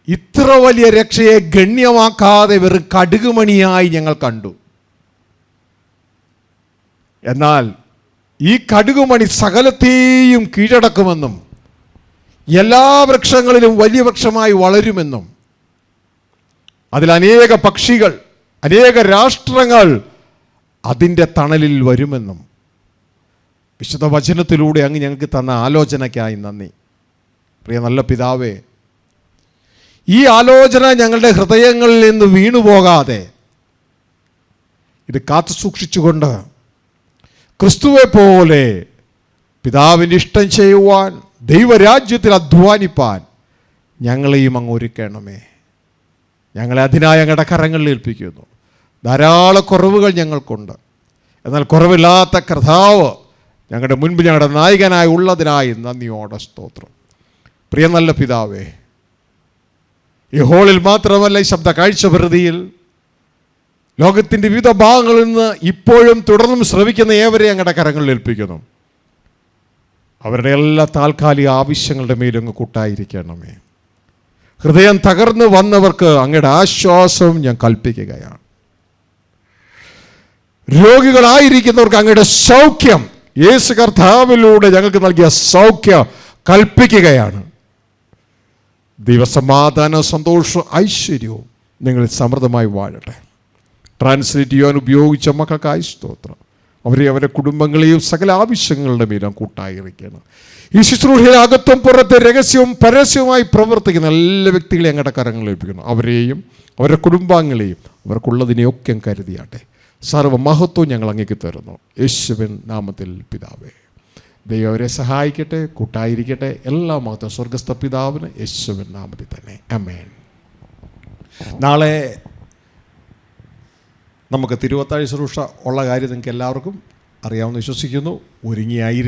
ഇത്ര വലിയ രക്ഷയെ ഗണ്യമാക്കാതെ വെറും കടുകുമണിയായി ഞങ്ങൾ കണ്ടു. എന്നാൽ ഈ കടുകുമണി സകലത്തെയും കീഴടക്കുമെന്നും എല്ലാ വൃക്ഷങ്ങളിലും വലിയ വൃക്ഷമായി വളരുമെന്നും അതിൽ അനേക പക്ഷികൾ, അനേക രാഷ്ട്രങ്ങൾ അതിൻ്റെ തണലിൽ വരുമെന്നും വിശുദ്ധ വചനത്തിലൂടെ അങ്ങ് ഞങ്ങൾക്ക് തന്ന ആലോചനയ്ക്കായി നന്ദി. പ്രിയ നല്ല പിതാവേ, ഈ ആലോചന ഞങ്ങളുടെ ഹൃദയങ്ങളിൽ നിന്ന് വീണുപോകാതെ ഇത് കാത്തു സൂക്ഷിച്ചുകൊണ്ട് ക്രിസ്തുവെ പോലെ പിതാവിൻ്റെ ഇഷ്ടം ചെയ്യുവാൻ, ദൈവരാജ്യത്തിൽ അധ്വാനിപ്പാൻ ഞങ്ങളെയും അങ്ങ് ഒരുക്കണമേ. ഞങ്ങളെ അതിനായി അങ്ങയുടെ കരങ്ങളിൽ ഏൽപ്പിക്കുന്നു. ധാരാളം കുറവുകൾ ഞങ്ങൾക്കുണ്ട്. എന്നാൽ കുറവില്ലാത്ത കർത്താവ് ഞങ്ങളുടെ മുൻപിൽ ഞങ്ങളുടെ നായകനായി ഉള്ളതിനായി നന്ദിയോടെ സ്തോത്രം. പ്രിയ നല്ല പിതാവേ, ഈ ഹോളിൽ മാത്രമല്ല, ഈ ശബ്ദ കാഴ്ചപരിധിയിൽ ലോകത്തിൻ്റെ വിവിധ ഭാഗങ്ങളിൽ നിന്ന് ഇപ്പോഴും തുടർന്നും ശ്രവിക്കുന്ന ഏവരെ അങ്ങയുടെ കരങ്ങളിൽ ഏൽപ്പിക്കുന്നു. അവരുടെ എല്ലാ താൽക്കാലിക ആവശ്യങ്ങളുടെ മേലും കൂട്ടായിരിക്കണമേ. ഹൃദയം തകർന്നു വന്നവർക്ക് അങ്ങയുടെ ആശ്വാസം ഞാൻ കൽപ്പിക്കുകയാണ്. രോഗികളായിരിക്കുന്നവർക്ക് അങ്ങയുടെ സൗഖ്യം യേശു കർത്താവിലൂടെ ഞങ്ങൾക്ക് നൽകിയ സൗഖ്യം കൽപ്പിക്കുകയാണ്. ദൈവസമാധാന സന്തോഷം ഐശ്വര്യവും നിങ്ങൾ സമൃദ്ധമായി വാഴട്ടെ. ട്രാൻസ്ലേറ്റ് ചെയ്യാൻ ഉപയോഗിച്ച മക്കൾക്കായി സ്തോത്രം. അവരുടെ കുടുംബങ്ങളെയും സകല ആവശ്യങ്ങളുടെ മേലും കൂട്ടായിരിക്കണം. ഈ ശുശ്രൂഷയുടെ അകത്തും പുറത്തെ രഹസ്യവും പരസ്യവുമായി പ്രവർത്തിക്കുന്ന എല്ലാ വ്യക്തികളെയും അങ്ങയുടെ കരങ്ങളിൽ ഏൽപ്പിക്കണം. അവരെയും അവരുടെ കുടുംബാംഗങ്ങളെയും അവർക്കുള്ളതിനെയൊക്കെ കരുതിയാട്ടെ. സർവ്വമഹത്വം ഞങ്ങൾ അങ്ങേക്ക് തരുന്നു യേശുവിൻ നാമത്തിൽ പിതാവേ. ദൈവം അവരെ സഹായിക്കട്ടെ, കൂട്ടായിരിക്കട്ടെ. എല്ലാ മഹത്വം സ്വർഗസ്ഥ പിതാവിന് യേശുവിൻ നാമത്തിൽ തന്നെ. ആമേൻ. നാളെ നമുക്ക് തിരുവത്താഴ് ശുശ്രൂഷ ഉള്ള കാര്യം നിങ്ങൾക്ക് എല്ലാവർക്കും അറിയാമെന്ന് വിശ്വസിക്കുന്നു. ഒരുങ്ങിയായിരിക്കും.